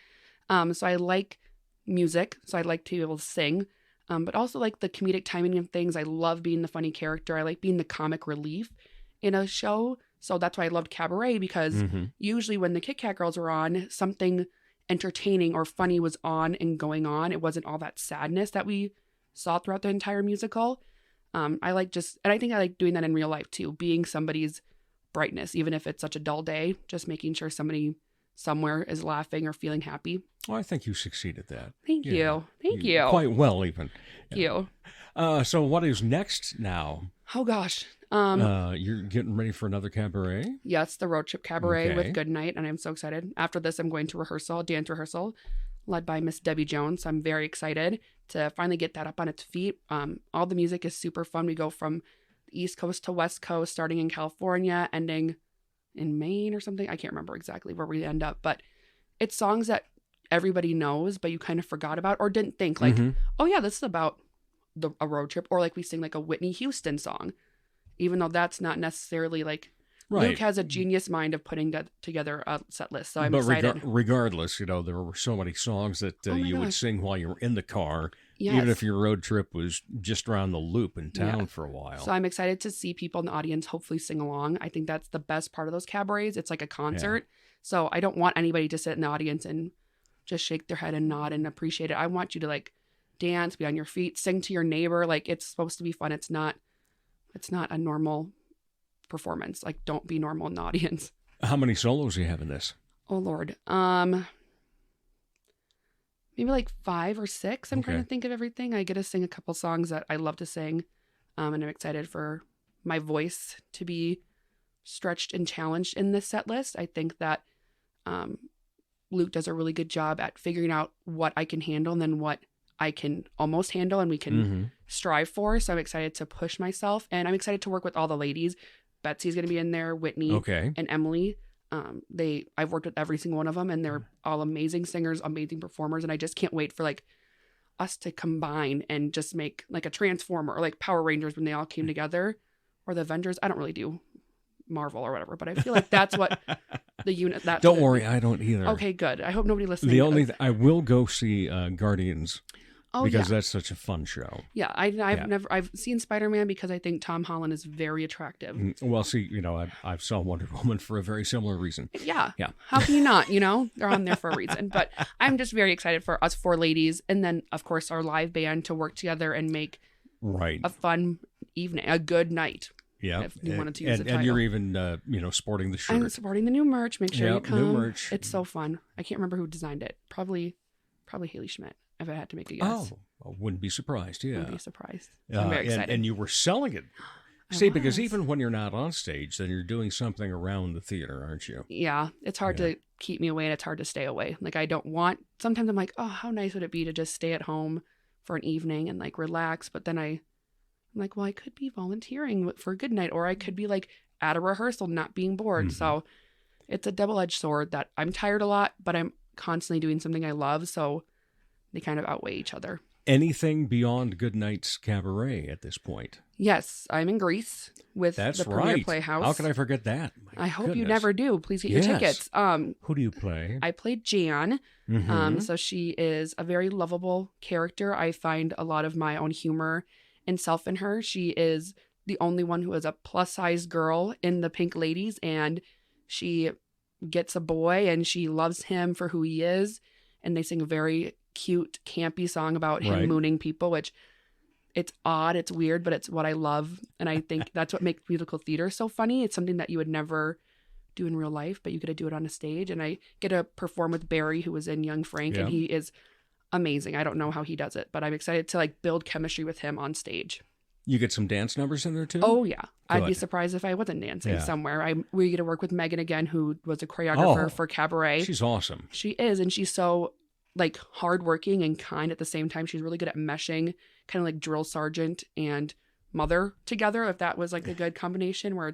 Speaker 11: So I like music. So I'd like to be able to sing, but also like the comedic timing of things. I love being the funny character. I like being the comic relief in a show. So that's why I loved Cabaret, because usually when the Kit Kat Girls were on, something entertaining or funny was on and going on. It wasn't all that sadness that we saw throughout the entire musical. And I think I like doing that in real life too, being somebody's brightness, even if it's such a dull day, just making sure somebody somewhere is laughing or feeling happy.
Speaker 2: Well, I think you succeeded that.
Speaker 11: Thank you. Thank you.
Speaker 2: Quite well, even.
Speaker 11: Thank you.
Speaker 2: So what is next now?
Speaker 11: Oh gosh.
Speaker 2: You're getting ready for another cabaret?
Speaker 11: Yes, the road trip cabaret with Goodnight, and I'm so excited. After this, I'm going to dance rehearsal, led by Miss Debbie Jones. I'm very excited to finally get that up on its feet. All the music is super fun. We go from East Coast to West Coast, starting in California, ending in Maine or something. I can't remember exactly where we end up, but it's songs that everybody knows, but you kind of forgot about or didn't think like, oh yeah, this is about a road trip, or like we sing like a Whitney Houston song, even though that's not necessarily like Luke has a genius mind of putting together a set list. So I'm excited.
Speaker 2: Regardless, there were so many songs that you would sing while you were in the car, even if your road trip was just around the loop in town for a while.
Speaker 11: So I'm excited to see people in the audience hopefully sing along. I think that's the best part of those cabarets. It's like a concert. So I don't want anybody to sit in the audience and just shake their head and nod and appreciate it. I want you to like dance, be on your feet, sing to your neighbor. Like, it's supposed to be fun. It's not a normal performance. Like, don't be normal in the audience.
Speaker 2: How many solos do you have in this?
Speaker 11: Oh Lord. Maybe like 5 or 6. I'm trying to think of everything. I get to sing a couple songs that I love to sing. And I'm excited for my voice to be stretched and challenged in this set list. I think that Luke does a really good job at figuring out what I can handle and then what I can almost handle and we can strive for. So I'm excited to push myself, and I'm excited to work with all the ladies. Betsy's going to be in there, Whitney and Emily. I've worked with every single one of them, and they're all amazing singers, amazing performers. And I just can't wait for like us to combine and just make like a Transformer or like Power Rangers when they all came together, or the Avengers. I don't really do Marvel or whatever, but I feel like that's what the unit.
Speaker 2: Don't worry, I don't either.
Speaker 11: Okay, good. I hope nobody listening.
Speaker 2: The only I will go see Guardians. Because that's such a fun show.
Speaker 11: Yeah, I've seen Spider-Man because I think Tom Holland is very attractive.
Speaker 2: Well, see, I saw Wonder Woman for a very similar reason.
Speaker 11: Yeah. How can you not? They're on there for a reason. But I'm just very excited for us 4 ladies, and then of course our live band to work together and make a fun evening, a good night.
Speaker 2: Yeah,
Speaker 11: if you wanted to use the title.
Speaker 2: And you're even sporting the shirt.
Speaker 11: I'm sporting the new merch. Make sure you come.
Speaker 2: New merch.
Speaker 11: It's so fun. I can't remember who designed it. Probably Haley Schmidt. If I had to make a guess.
Speaker 2: Oh, I wouldn't be surprised. Yeah.
Speaker 11: Wouldn't be surprised. So I'm very excited.
Speaker 2: And you were selling it See, because even when you're not on stage, then you're doing something around the theater, aren't you?
Speaker 11: Yeah. It's hard to keep me away and it's hard to stay away. Like sometimes I'm like, oh, how nice would it be to just stay at home for an evening and like relax. But then I'm like, well, I could be volunteering for a good night, or I could be like at a rehearsal, not being bored. Mm-hmm. So it's a double-edged sword that I'm tired a lot, but I'm constantly doing something I love. So they kind of outweigh each other.
Speaker 2: Anything beyond Good Night's Cabaret at this point?
Speaker 11: Yes, I'm in Greece with the Premier Playhouse.
Speaker 2: How can I forget that?
Speaker 11: I hope you never do. Please get your tickets.
Speaker 2: Who do you play?
Speaker 11: I played Jan. Mm-hmm. So she is a very lovable character. I find a lot of my own humor and self in her. She is the only one who is a plus-size girl in the Pink Ladies, and she gets a boy and she loves him for who he is, and they sing a very cute, campy song about him mooning people, which it's odd, it's weird, but it's what I love. And I think that's what makes musical theater so funny. It's something that you would never do in real life, but you get to do it on a stage. And I get to perform with Barry, who was in Young Frank, and he is amazing. I don't know how he does it, but I'm excited to like build chemistry with him on stage.
Speaker 2: You get some dance numbers in there too?
Speaker 11: Oh yeah. Good. I'd be surprised if I wasn't dancing somewhere. We get to work with Megan again, who was a choreographer for Cabaret.
Speaker 2: She's awesome.
Speaker 11: She is, and she's so like hardworking and kind at the same time. She's really good at meshing kind of like drill sergeant and mother together, if that was like a good combination, where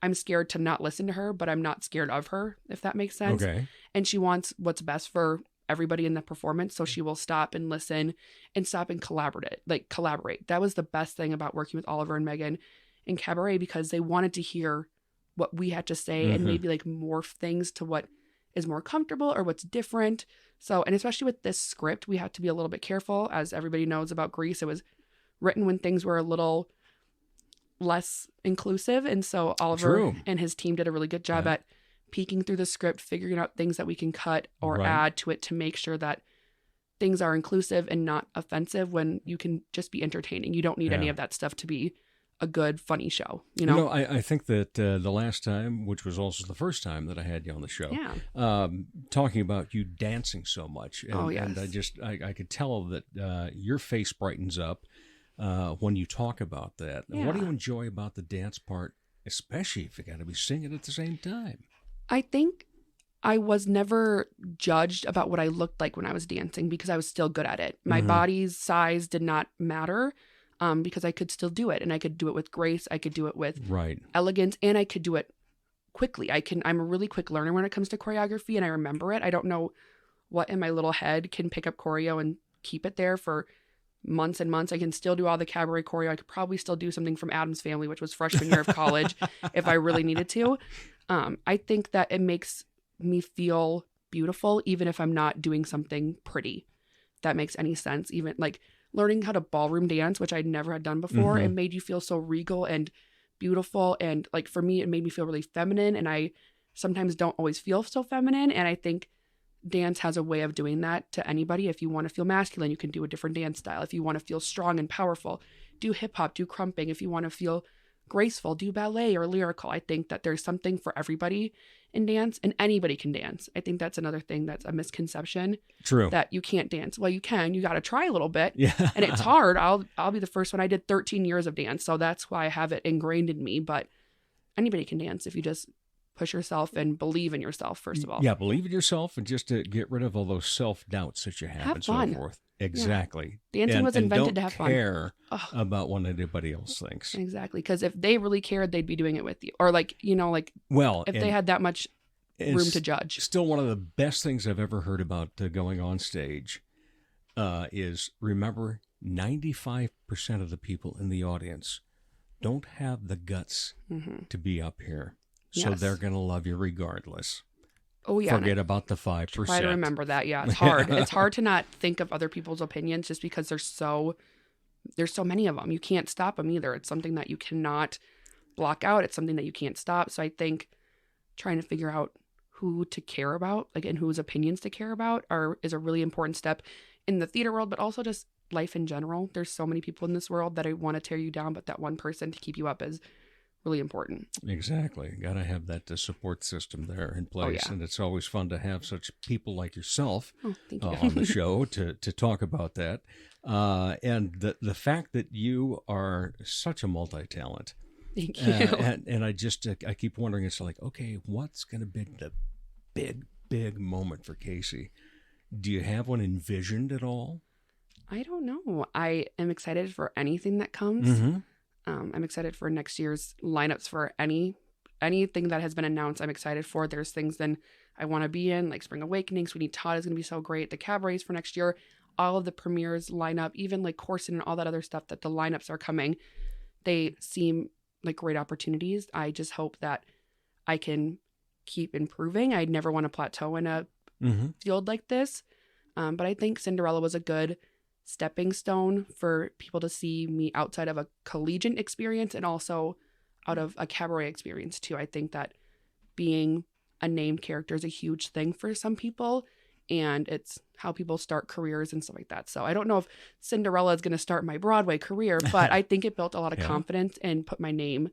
Speaker 11: I'm scared to not listen to her, but I'm not scared of her, if that makes sense.
Speaker 2: Okay.
Speaker 11: And she wants what's best for everybody in the performance, so she will stop and listen and stop and collaborate. That was the best thing about working with Oliver and Megan in Cabaret, because they wanted to hear what we had to say and maybe like morph things to what is more comfortable or what's different. So, and especially with this script, we have to be a little bit careful. As everybody knows about Grease, it was written when things were a little less inclusive. And so Oliver and his team did a really good job at peeking through the script, figuring out things that we can cut or add to it to make sure that things are inclusive and not offensive, when you can just be entertaining. You don't need any of that stuff to be a good, funny show, you know?
Speaker 2: I think that the last time, which was also the first time that I had you on the show, talking about you dancing so much. And, and I could tell that your face brightens up when you talk about that. Yeah. What do you enjoy about the dance part, especially if you got to be singing at the same time?
Speaker 11: I think I was never judged about what I looked like when I was dancing, because I was still good at it. My body's size did not matter. Because I could still do it, and I could do it with grace. I could do it with elegance, and I could do it quickly. I'm a really quick learner when it comes to choreography, and I remember it. I don't know what in my little head can pick up choreo and keep it there for months and months. I can still do all the Cabaret choreo. I could probably still do something from Addams Family, which was freshman year of college, if I really needed to. I think that it makes me feel beautiful, even if I'm not doing something pretty. If that makes any sense. Even like learning how to ballroom dance, which I'd never had done before, it made you feel so regal and beautiful. And like for me, it made me feel really feminine, and I sometimes don't always feel so feminine. And I think dance has a way of doing that to anybody. If you want to feel masculine, you can do a different dance style. If you want to feel strong and powerful, do hip hop, do crumping. If you want to feel graceful, do ballet or lyrical. I think that there's something for everybody in dance, and anybody can dance. I think that's another thing that's a misconception.
Speaker 2: True.
Speaker 11: That you can't dance. Well, you can. You got to try a little bit. Yeah. And it's hard. I'll be the first one. I did 13 years of dance, so that's why I have it ingrained in me. But anybody can dance if you just push yourself and believe in yourself, first of all.
Speaker 2: Yeah, believe in yourself, and just to get rid of all those self-doubts that you have and
Speaker 11: fun.
Speaker 2: So forth. Exactly.
Speaker 11: Yeah. Dancing was invented to have fun.
Speaker 2: Don't care about what anybody else thinks.
Speaker 11: Exactly. Because if they really cared, they'd be doing it with you. Or if they had that much room to judge.
Speaker 2: Still, one of the best things I've ever heard about going on stage is, remember, 95% of the people in the audience don't have the guts to be up here. So they're going to love you regardless.
Speaker 11: Oh, yeah.
Speaker 2: Forget about the 5%.
Speaker 11: Try to remember that. Yeah, it's hard. It's hard to not think of other people's opinions just because there's so many of them. You can't stop them either. It's something that you cannot block out. It's something that you can't stop. So I think trying to figure out who to care about, and whose opinions to care about is a really important step in the theater world, but also just life in general. There's so many people in this world that I want to tear you down, but that one person to keep you up is really important.
Speaker 2: Exactly. Got to have that support system there in place. And it's always fun to have such people like yourself on the show to talk about that. And the fact that you are such a multi-talent,
Speaker 11: Thank you.
Speaker 2: And I keep wondering, it's like, okay, what's going to be the big moment for Casey? Do you have one envisioned at all?
Speaker 11: I don't know. I am excited for anything that comes.
Speaker 2: Mm-hmm.
Speaker 11: I'm excited for next year's lineups for anything that has been announced. I'm excited for. There's things then I want to be in, like Spring Awakening. Sweeney Todd is going to be so great. The cabarets for next year, all of the premieres lineup, even like Corson and all that other stuff that the lineups are coming. They seem like great opportunities. I just hope that I can keep improving. I never want to plateau in a field like this. But I think Cinderella was a good stepping stone for people to see me outside of a collegiate experience and also out of a cabaret experience too. I think that being a named character is a huge thing for some people, and it's how people start careers and stuff like that. So I don't know if Cinderella is going to start my Broadway career, but I think it built a lot of confidence and put my name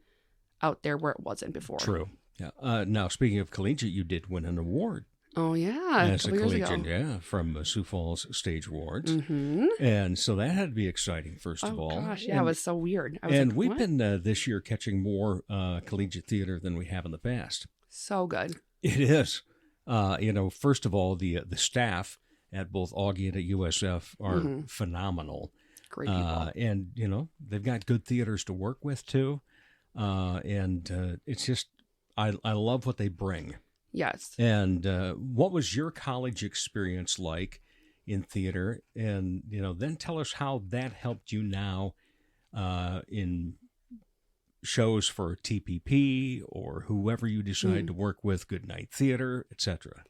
Speaker 11: out there where it wasn't before.
Speaker 2: True. Yeah. Now, speaking of collegiate, you did win an award.
Speaker 11: Oh, yeah.
Speaker 2: As a collegiate, yeah, from Sioux Falls Stage Awards. Mm-hmm. And so that had to be exciting, first of all.
Speaker 11: Oh, gosh. Yeah, it was so weird.
Speaker 2: And we've been this year catching more collegiate theater than we have in the past.
Speaker 11: So good.
Speaker 2: It is. First of all, the staff at both Augie and at USF are phenomenal.
Speaker 11: Great people.
Speaker 2: And, they've got good theaters to work with, too. And it's just, I love what they bring.
Speaker 11: Yes.
Speaker 2: And what was your college experience like in theater? And, then tell us how that helped you now in shows for TPP or whoever you decide to work with, Goodnight Theater, etc.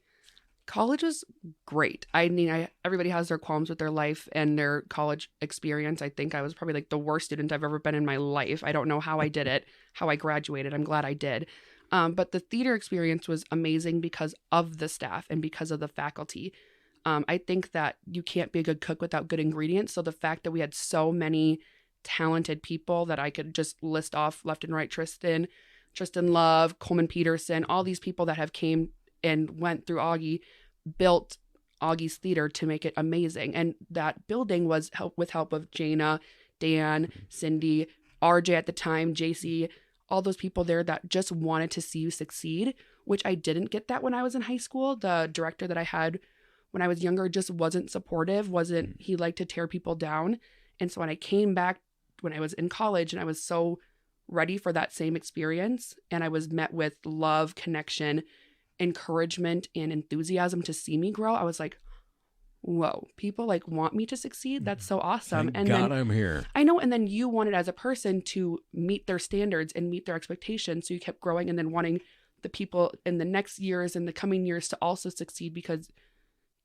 Speaker 11: College was great. I mean, everybody has their qualms with their life and their college experience. I think I was probably like the worst student I've ever been in my life. I don't know how I did it, how I graduated. I'm glad I did. But the theater experience was amazing because of the staff and because of the faculty. I think that you can't be a good cook without good ingredients. So the fact that we had so many talented people that I could just list off left and right, Tristan Love, Coleman Peterson, all these people that have came and went through Augie, built Augie's theater to make it amazing. And that building was with help of Jana, Dan, Cindy, RJ at the time, JC, all those people there that just wanted to see you succeed, which I didn't get that when I was in high school. The director that I had when I was younger just wasn't supportive, he liked to tear people down. And so when I came back when I was in college and I was so ready for that same experience and I was met with love, connection, encouragement, and enthusiasm to see me grow, I was like, whoa, people like want me to succeed. That's so awesome.
Speaker 2: Thank God I'm here.
Speaker 11: I know. And then you wanted as a person to meet their standards and meet their expectations. So you kept growing and then wanting the people in the next years and the coming years to also succeed, because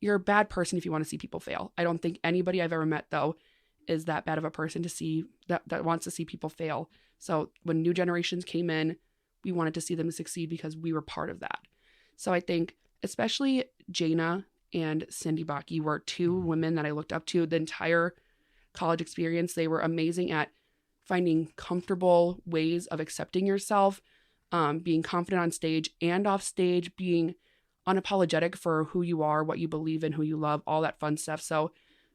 Speaker 11: you're a bad person if you want to see people fail. I don't think anybody I've ever met though is that bad of a person to see that wants to see people fail. So when new generations came in, we wanted to see them succeed because we were part of that. So I think especially Jana and Cindy Bakke were two women that I looked up to the entire college experience. They were amazing at finding comfortable ways of accepting yourself, being confident on stage and off stage, being unapologetic for who you are, what you believe in, who you love, all that fun stuff. So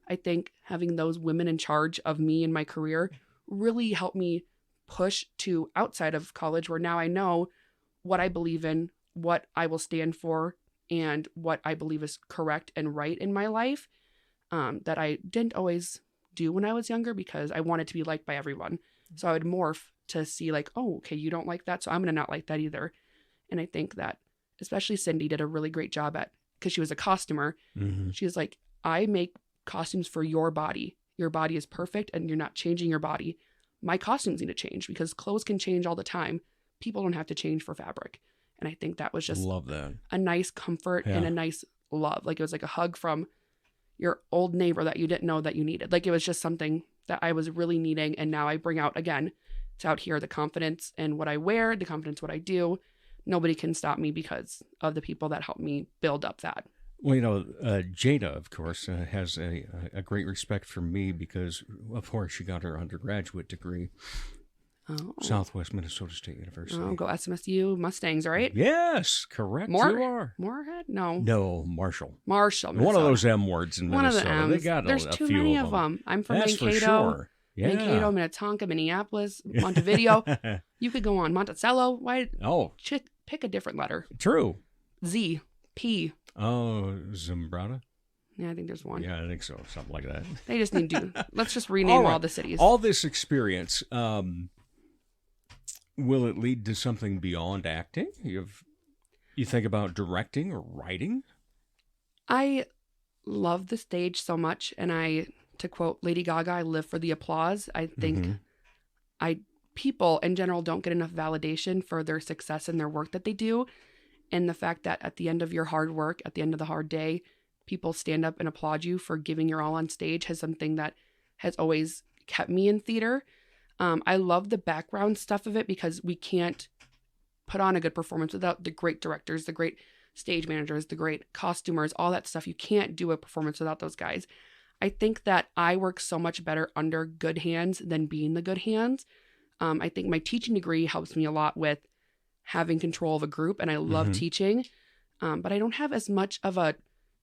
Speaker 11: I think having those women in charge of me and my career really helped me push to outside of college, where now I know what I believe in, what I will stand for, and what I believe is correct and right in my life, that I didn't always do when I was younger because I wanted to be liked by everyone. So I would morph to see like, oh, okay, you don't like that, so I'm going to not like that either. And I think that especially Cindy did a really great job at, because she was a costumer. Mm-hmm. She was like, I make costumes for your body. Your body is perfect and you're not changing your body. My costumes need to change because clothes can change all the time. People don't have to change for fabric. And I think that was just a nice comfort and a nice love. Like it was like a hug from your old neighbor that you didn't know that you needed. Like it was just something that I was really needing. And now I bring out again, it's out here, the confidence in what I wear, the confidence what I do. Nobody can stop me because of the people that helped me build up that.
Speaker 2: Well, Jada, of course, has a great respect for me because, of course, she got her undergraduate degree. Oh. Southwest Minnesota State University.
Speaker 11: Oh, go SMSU Mustangs, right?
Speaker 2: Yes, correct. You are.
Speaker 11: Moorhead? No,
Speaker 2: Marshall.
Speaker 11: Minnesota.
Speaker 2: One of those M words in Minnesota.
Speaker 11: One of the M's.
Speaker 2: They got
Speaker 11: There's
Speaker 2: a
Speaker 11: too
Speaker 2: few
Speaker 11: many
Speaker 2: of them.
Speaker 11: I'm from
Speaker 2: That's
Speaker 11: Mankato.
Speaker 2: for sure.
Speaker 11: Mankato, Minnetonka, Minneapolis, Montevideo. You could go on. Monticello. Why?
Speaker 2: Oh.
Speaker 11: Pick a different letter.
Speaker 2: True.
Speaker 11: Z. P.
Speaker 2: Oh, Zimbrata?
Speaker 11: Yeah, I think there's one.
Speaker 2: Yeah, I think so. Something like that.
Speaker 11: They just need to. Let's just rename all the cities.
Speaker 2: All this experience, will it lead to something beyond acting? You think about directing or writing?
Speaker 11: I love the stage so much, and to quote Lady Gaga, I live for the applause. I think people in general don't get enough validation for their success in their work that they do. And the fact that at the end of your hard work, at the end of the hard day, people stand up and applaud you for giving your all on stage has something that has always kept me in theater. I love the background stuff of it because we can't put on a good performance without the great directors, the great stage managers, the great costumers, all that stuff. You can't do a performance without those guys. I think that I work so much better under good hands than being the good hands. I think my teaching degree helps me a lot with having control of a group, and I love teaching, but I don't have as much of a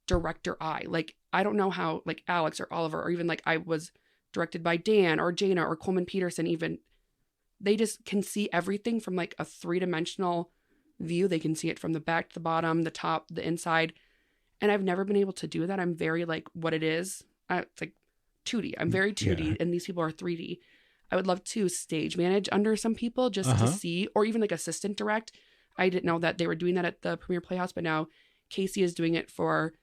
Speaker 11: director eye. Like, I don't know how, like, Alex or Oliver, or even like I was directed by Dan or Jana or Coleman Peterson, even they just can see everything from like a 3-dimensional view. They can see it from the back to the bottom, the top, the inside. And I've never been able to do that. I'm very like what it is. It's like 2D. I'm very 2D and these people are 3D. I would love to stage manage under some people just to see, or even like assistant direct. I didn't know that they were doing that at the Premier Playhouse, but now Casey is doing it for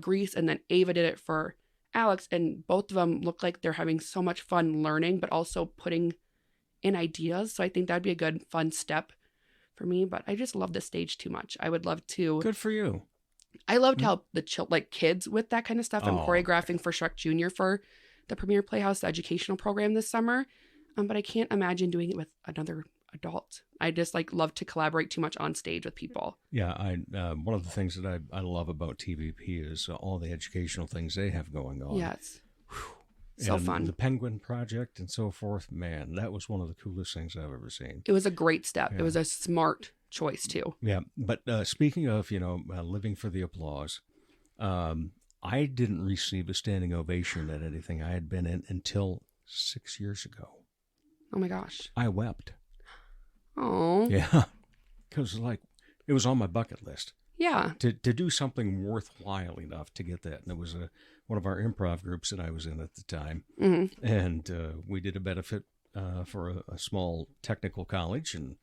Speaker 11: Grease, and then Ava did it for Alex, and both of them look like they're having so much fun learning, but also putting in ideas. So I think that'd be a good, fun step for me, but I just love the stage too much. I would love to.
Speaker 2: Good for you.
Speaker 11: I love to help the kids with that kind of stuff. I'm choreographing for Shrek Jr. for the Premier Playhouse, the educational program this summer. But I can't imagine doing it with another adult. I just love to collaborate too much on stage with people.
Speaker 2: Yeah, one of the things that I love about TVP is all the educational things they have going on.
Speaker 11: Yes. So fun.
Speaker 2: The Penguin Project and so forth, man, that was one of the coolest things I've ever seen.
Speaker 11: It was a great step. Yeah. It was a smart choice too.
Speaker 2: Yeah, but speaking of, living for the applause, I didn't receive a standing ovation at anything I had been in until 6 years ago.
Speaker 11: Oh my gosh.
Speaker 2: I wept.
Speaker 11: Oh.
Speaker 2: Yeah. Because it was on my bucket list.
Speaker 11: Yeah.
Speaker 2: To do something worthwhile enough to get that. And it was one of our improv groups that I was in at the time. Mm-hmm. And we did a benefit for a small technical college, and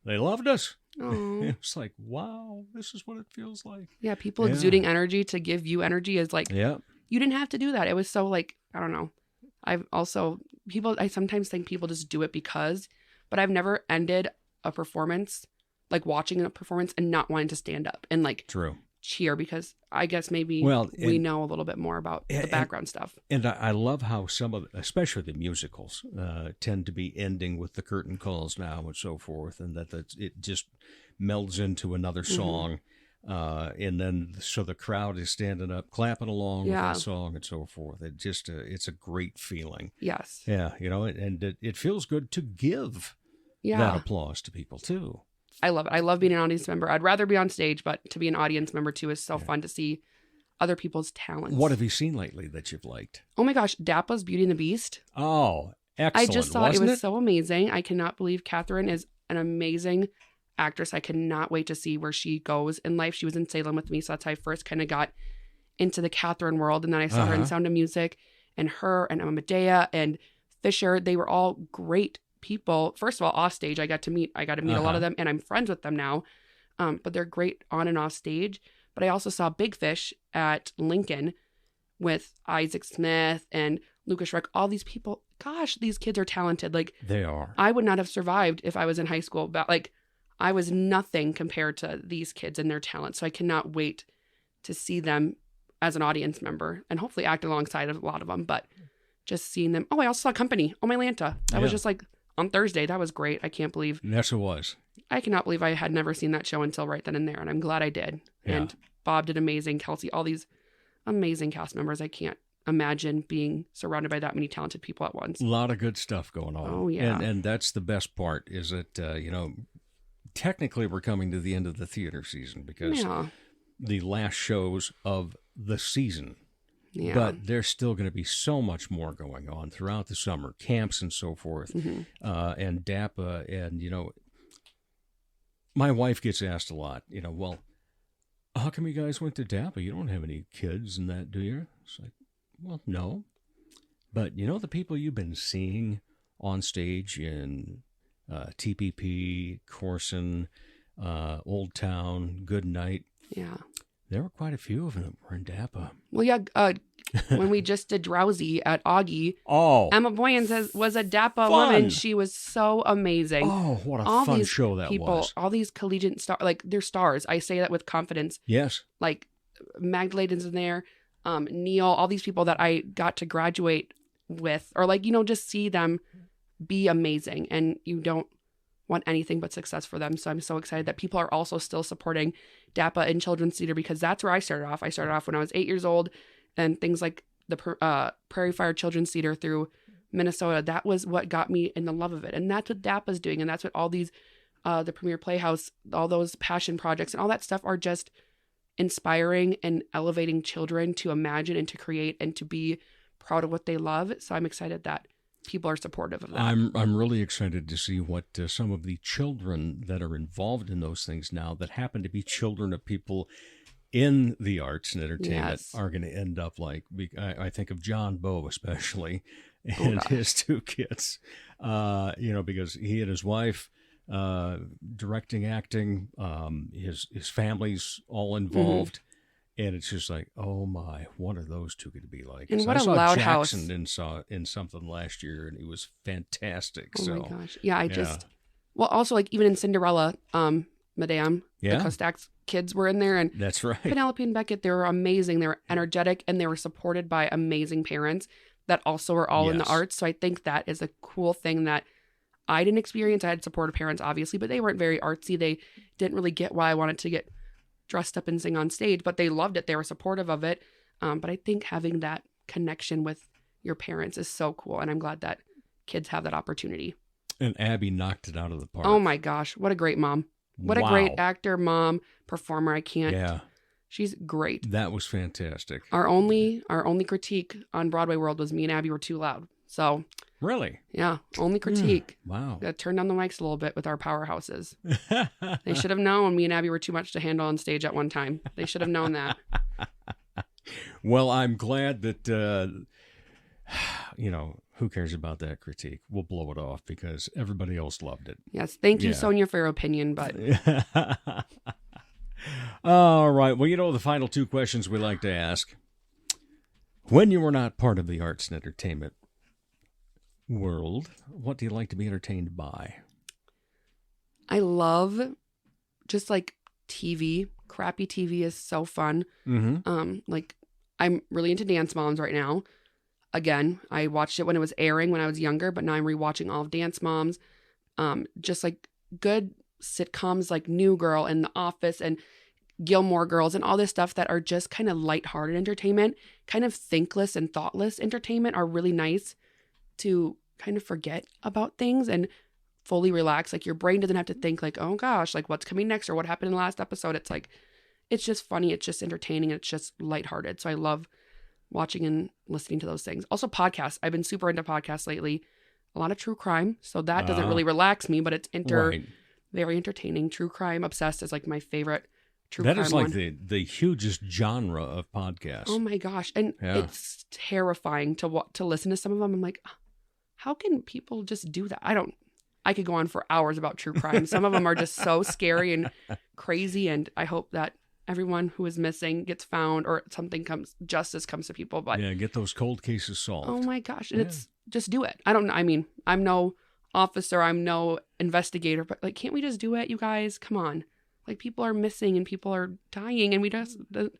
Speaker 2: they loved us.
Speaker 11: Oh.
Speaker 2: It was like, wow, this is what it feels like.
Speaker 11: Yeah, people exuding energy to give you energy is you didn't have to do that. It was so I don't know. I sometimes think people just do it because, but I've never ended a performance, watching a performance and not wanting to stand up and
Speaker 2: True.
Speaker 11: cheer, because I guess maybe we know a little bit more about the background stuff.
Speaker 2: And I love how especially the musicals, tend to be ending with the curtain calls now and so forth, and that it just melds into another song. And then so the crowd is standing up, clapping along with that song and so forth. It just it's a great feeling.
Speaker 11: Yes.
Speaker 2: Yeah, and it feels good to give that applause to people too.
Speaker 11: I love it. I love being an audience member. I'd rather be on stage, but to be an audience member too is so fun to see other people's talents.
Speaker 2: What have you seen lately that you've liked?
Speaker 11: Oh my gosh, Dapa's Beauty and the Beast.
Speaker 2: Oh, excellent.
Speaker 11: I just thought it was so amazing. I cannot believe Catherine is an amazing actress. I cannot wait to see where she goes in life. She was in Salem with me, so that's how I first kind of got into the Catherine world, and then I saw her in Sound of Music, and her and Medea and Fisher. They were all great people. First of all, off stage, I got to meet a lot of them, and I'm friends with them now. But they're great on and off stage. But I also saw Big Fish at Lincoln with Isaac Smith and Lucas Schreck. All these people. Gosh, these kids are talented.
Speaker 2: They are.
Speaker 11: I would not have survived if I was in high school. But I was nothing compared to these kids and their talent. So I cannot wait to see them as an audience member and hopefully act alongside of a lot of them. But just seeing them. Oh, I also saw Company. Oh, my Lanta. That was just on Thursday. That was great. I can't believe.
Speaker 2: Yes, it was.
Speaker 11: I cannot believe I had never seen that show until right then and there. And I'm glad I did. Yeah. And Bob did amazing. Kelsey, all these amazing cast members. I can't imagine being surrounded by that many talented people at once.
Speaker 2: A lot of good stuff going on.
Speaker 11: Oh, yeah.
Speaker 2: And that's the best part is that, technically we're coming to the end of the theater season because the last shows of the season
Speaker 11: Yeah.
Speaker 2: But there's still going to be so much more going on throughout the summer, camps and so forth, and DAPA. And, my wife gets asked a lot, well, how come you guys went to DAPA? You don't have any kids and that, do you? It's like, well, no. But, the people you've been seeing on stage in TPP, Corson, Old Town, Good Night.
Speaker 11: Yeah.
Speaker 2: There were quite a few of them that were in DAPA.
Speaker 11: Well, yeah, when we just did Drowsy at Augie, Emma Boyens was a DAPA woman. She was so amazing.
Speaker 2: Oh, what a fun show that was.
Speaker 11: All these collegiate stars, like, they're stars. I say that with confidence.
Speaker 2: Yes.
Speaker 11: Like, Magdalene's in there, Neil, all these people that I got to graduate with, or like, just see them be amazing, and you don't want anything but success for them. So I'm so excited that people are also still supporting DAPA and children's theater, because that's where I started off. I started off when I was 8 years old, and things like the Prairie Fire Children's Theater through Minnesota, that was what got me in the love of it. And that's what DAPA's doing. And that's what all these, the Premier Playhouse, all those passion projects and all that stuff are just inspiring and elevating children to imagine and to create and to be proud of what they love. So I'm excited that people are supportive of that.
Speaker 2: I'm really excited to see what some of the children that are involved in those things now, that happen to be children of people in the arts and entertainment, are going to end up like. I think of John Bowe especially, and his two kids, because he and his wife, directing, acting, his family's all involved. And it's just like, oh my, what are those two going to be like?
Speaker 11: And
Speaker 2: so
Speaker 11: what
Speaker 2: I
Speaker 11: a
Speaker 2: saw
Speaker 11: loud
Speaker 2: Jackson
Speaker 11: house.
Speaker 2: in something last year, and he was fantastic.
Speaker 11: Oh my gosh. Yeah, well, also like even in Cinderella, Madame, the Kostak's kids were in there, and
Speaker 2: that's right.
Speaker 11: Penelope and Beckett, they were amazing. They were energetic, and they were supported by amazing parents that also were all in the arts. So I think that is a cool thing that I didn't experience. I had supportive parents, obviously, but they weren't very artsy. They didn't really get why I wanted to get dressed up and sing on stage, but they loved it. They were supportive of it. But I think having that connection with your parents is so cool, and I'm glad that kids have that opportunity.
Speaker 2: And Abby knocked it out of the park.
Speaker 11: Oh my gosh, what a great mom. What a great actor, mom, performer. I can't.
Speaker 2: Yeah.
Speaker 11: She's great.
Speaker 2: That was fantastic.
Speaker 11: Our only critique on Broadway World was me and Abby were too loud. So
Speaker 2: really?
Speaker 11: Yeah, only critique.
Speaker 2: Wow.
Speaker 11: Got to turn down the mics a little bit with our powerhouses. They should have known me and Abby were too much to handle on stage at one time. They should have known that.
Speaker 2: Well, I'm glad that, who cares about that critique? We'll blow it off because everybody else loved it.
Speaker 11: Yes. Thank you, Sonia, for your opinion. But
Speaker 2: all right. Well, the final two questions we like to ask. When you were not part of the arts and entertainment world, what do you like to be entertained by?
Speaker 11: I love just like TV. Crappy TV is so fun. Like I'm really into Dance Moms right now. Again, I watched it when it was airing when I was younger, but now I'm rewatching all of Dance Moms. Just like good sitcoms like New Girl and The Office and Gilmore Girls and all this stuff that are just kind of lighthearted entertainment, kind of thinkless and thoughtless entertainment are really nice to kind of forget about things and fully relax. Like your brain doesn't have to think like, oh gosh, like what's coming next or what happened in the last episode. It's like, it's just funny. It's just entertaining. And it's just lighthearted. So I love watching and listening to those things. Also podcasts. I've been super into podcasts lately. A lot of true crime. So that doesn't really relax me, but it's very entertaining. True crime obsessed is like my favorite true crime.
Speaker 2: That is like
Speaker 11: one.
Speaker 2: the hugest genre of podcasts.
Speaker 11: Oh my gosh. And it's terrifying to listen to some of them. I'm like, how can people just do that? I could go on for hours about true crime. Some of them are just so scary and crazy. And I hope that everyone who is missing gets found or justice comes to people. But
Speaker 2: get those cold cases solved.
Speaker 11: Oh my gosh. And it's just do it. I'm no officer, I'm no investigator, but like, can't we just do it, you guys? Come on. Like people are missing and people are dying and the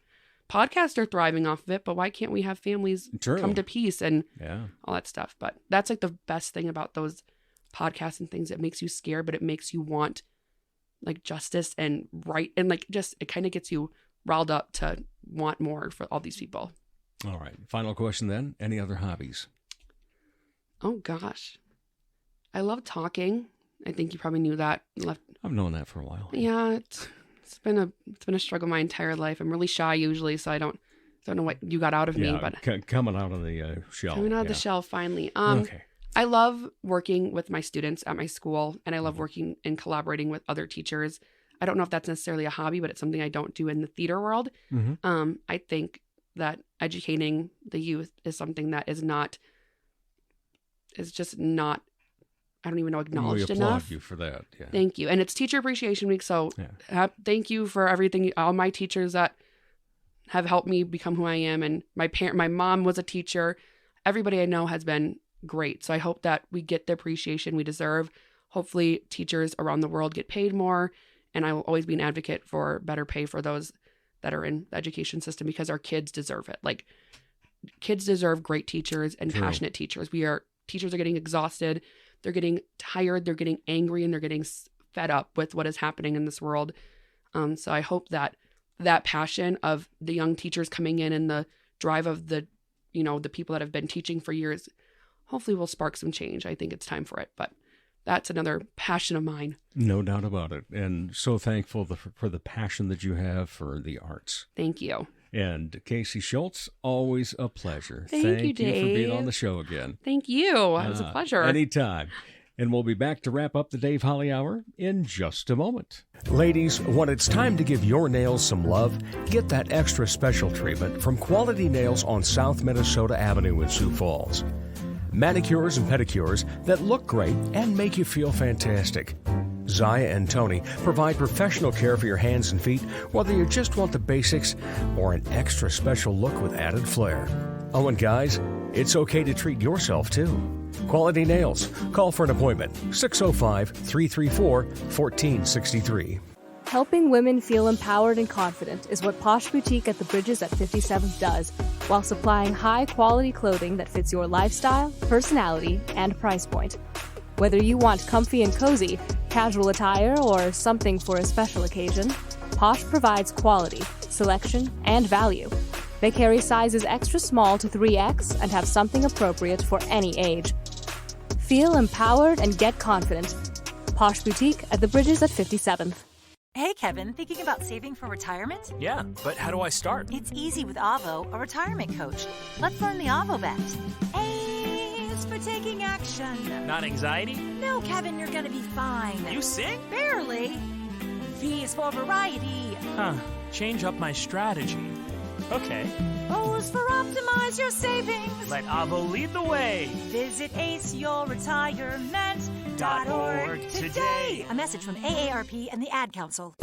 Speaker 11: podcasts are thriving off of it, but why can't we have families come to peace and all that stuff? But that's like the best thing about those podcasts and things. It makes you scared, but it makes you want like justice and right. And like just, it kind of gets you riled up to want more for all these people.
Speaker 2: All right. Final question then. Any other hobbies?
Speaker 11: Oh gosh. I love talking. I think you probably knew that.
Speaker 2: I've known that for a while.
Speaker 11: Yeah. It's been a struggle my entire life. I'm really shy usually, so I don't Don't know what you got out of me, but
Speaker 2: coming out of the shell.
Speaker 11: Coming out of the shell, finally.
Speaker 2: Okay.
Speaker 11: I love working with my students at my school, and I love working and collaborating with other teachers. I don't know if that's necessarily a hobby, but it's something I don't do in the theater world. I think that educating the youth is something that is just not, I don't even know, acknowledged enough.
Speaker 2: We applaud you for that. Yeah.
Speaker 11: Thank you. And it's Teacher Appreciation Week, so thank you for everything. All my teachers that have helped me become who I am, and my mom was a teacher. Everybody I know has been great. So I hope that we get the appreciation we deserve. Hopefully teachers around the world get paid more, and I will always be an advocate for better pay for those that are in the education system, because our kids deserve it. Like, kids deserve great teachers and passionate teachers. Teachers are getting exhausted. They're getting tired. They're getting angry, and they're getting fed up with what is happening in this world. So I hope that passion of the young teachers coming in and the drive of the people that have been teaching for years, hopefully will spark some change. I think it's time for it, but that's another passion of mine.
Speaker 2: No doubt about it. And so thankful for the passion that you have for the arts.
Speaker 11: Thank you.
Speaker 2: And Casey Schultz, always a pleasure.
Speaker 11: Thank you, Dave.
Speaker 2: For being on the show again.
Speaker 11: Thank you. It was a pleasure.
Speaker 2: Anytime. And we'll be back to wrap up the Dave Holly Hour in just a moment. Ladies, when it's time to give your nails some love, get that extra special treatment from Quality Nails on South Minnesota Avenue in Sioux Falls. Manicures and pedicures that look great and make you feel fantastic. Zaya and Tony provide professional care for your hands and feet, whether you just want the basics or an extra special look with added flair. Oh, and guys, it's okay to treat yourself too. Quality Nails. Call for an appointment. 605-334-1463.
Speaker 6: Helping women feel empowered and confident is what Posh Boutique at the Bridges at 57th does, while supplying high-quality clothing that fits your lifestyle, personality, and price point. Whether you want comfy and cozy, casual attire, or something for a special occasion, Posh provides quality, selection, and value. They carry sizes extra small to 3X and have something appropriate for any age. Feel empowered and get confident. Posh Boutique at the Bridges at 57th.
Speaker 12: Hey, Kevin, thinking about saving for retirement?
Speaker 13: Yeah, but how do I start?
Speaker 12: It's easy with Avo, a retirement coach. Let's learn the Avo bet. A is for taking action.
Speaker 13: Not anxiety?
Speaker 12: No, Kevin, you're gonna be fine.
Speaker 13: You sing?
Speaker 12: Barely. V is for variety.
Speaker 13: Huh, change up my strategy. Okay.
Speaker 12: O is for optimize your savings.
Speaker 13: Let Avo lead the way.
Speaker 12: Visit aceyourretirement.org today. A message from AARP and the Ad Council.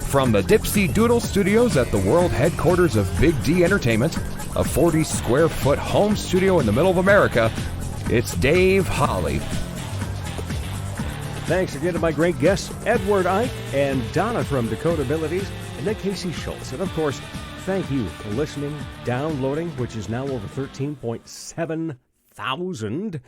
Speaker 1: From the Dipsy Doodle Studios at the world headquarters of Big D Entertainment, a 40-square-foot home studio in the middle of America, it's Dave Holly.
Speaker 2: Thanks again to my great guests, Edward Eich and Donna from DakotAbilities, and then Casey Schultz. And of course, thank you for listening, downloading, which is now over 13.7 thousand,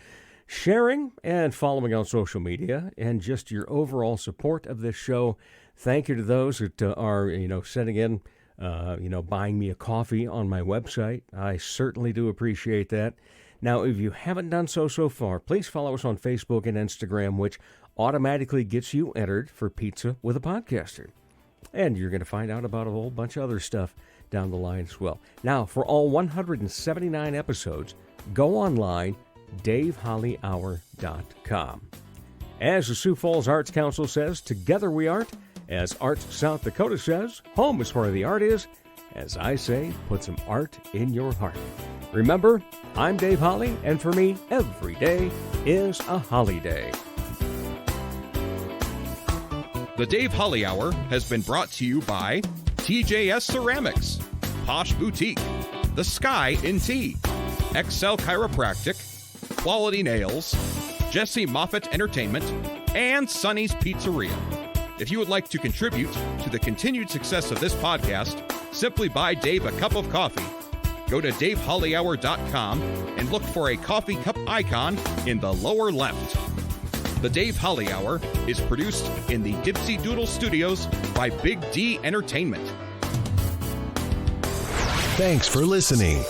Speaker 2: sharing and following on social media, and just your overall support of this show. Thank you to those that are, sending in, buying me a coffee on my website. I certainly do appreciate that. Now, if you haven't done so far, please follow us on Facebook and Instagram, which automatically gets you entered for Pizza with a Podcaster. And you're going to find out about a whole bunch of other stuff down the line as well. Now, for all 179 episodes, go online, DaveHollyHour.com. As the Sioux Falls Arts Council says, together we art. As Arts South Dakota says, home is where the art is. As I say, put some art in your heart. Remember, I'm Dave Holly, and for me, every day is a holiday.
Speaker 1: The Dave Holly Hour has been brought to you by TJS Ceramics, Posh Boutique, The Sky in Tea, Excel Chiropractic, Quality Nails, Jesse Moffitt Entertainment, and Sonny's Pizzeria. If you would like to contribute to the continued success of this podcast, simply buy Dave a cup of coffee. Go to DaveHollyHour.com and look for a coffee cup icon in the lower left. The Dave Holly Hour is produced in the Dipsy Doodle Studios by Big D Entertainment.
Speaker 14: Thanks for listening.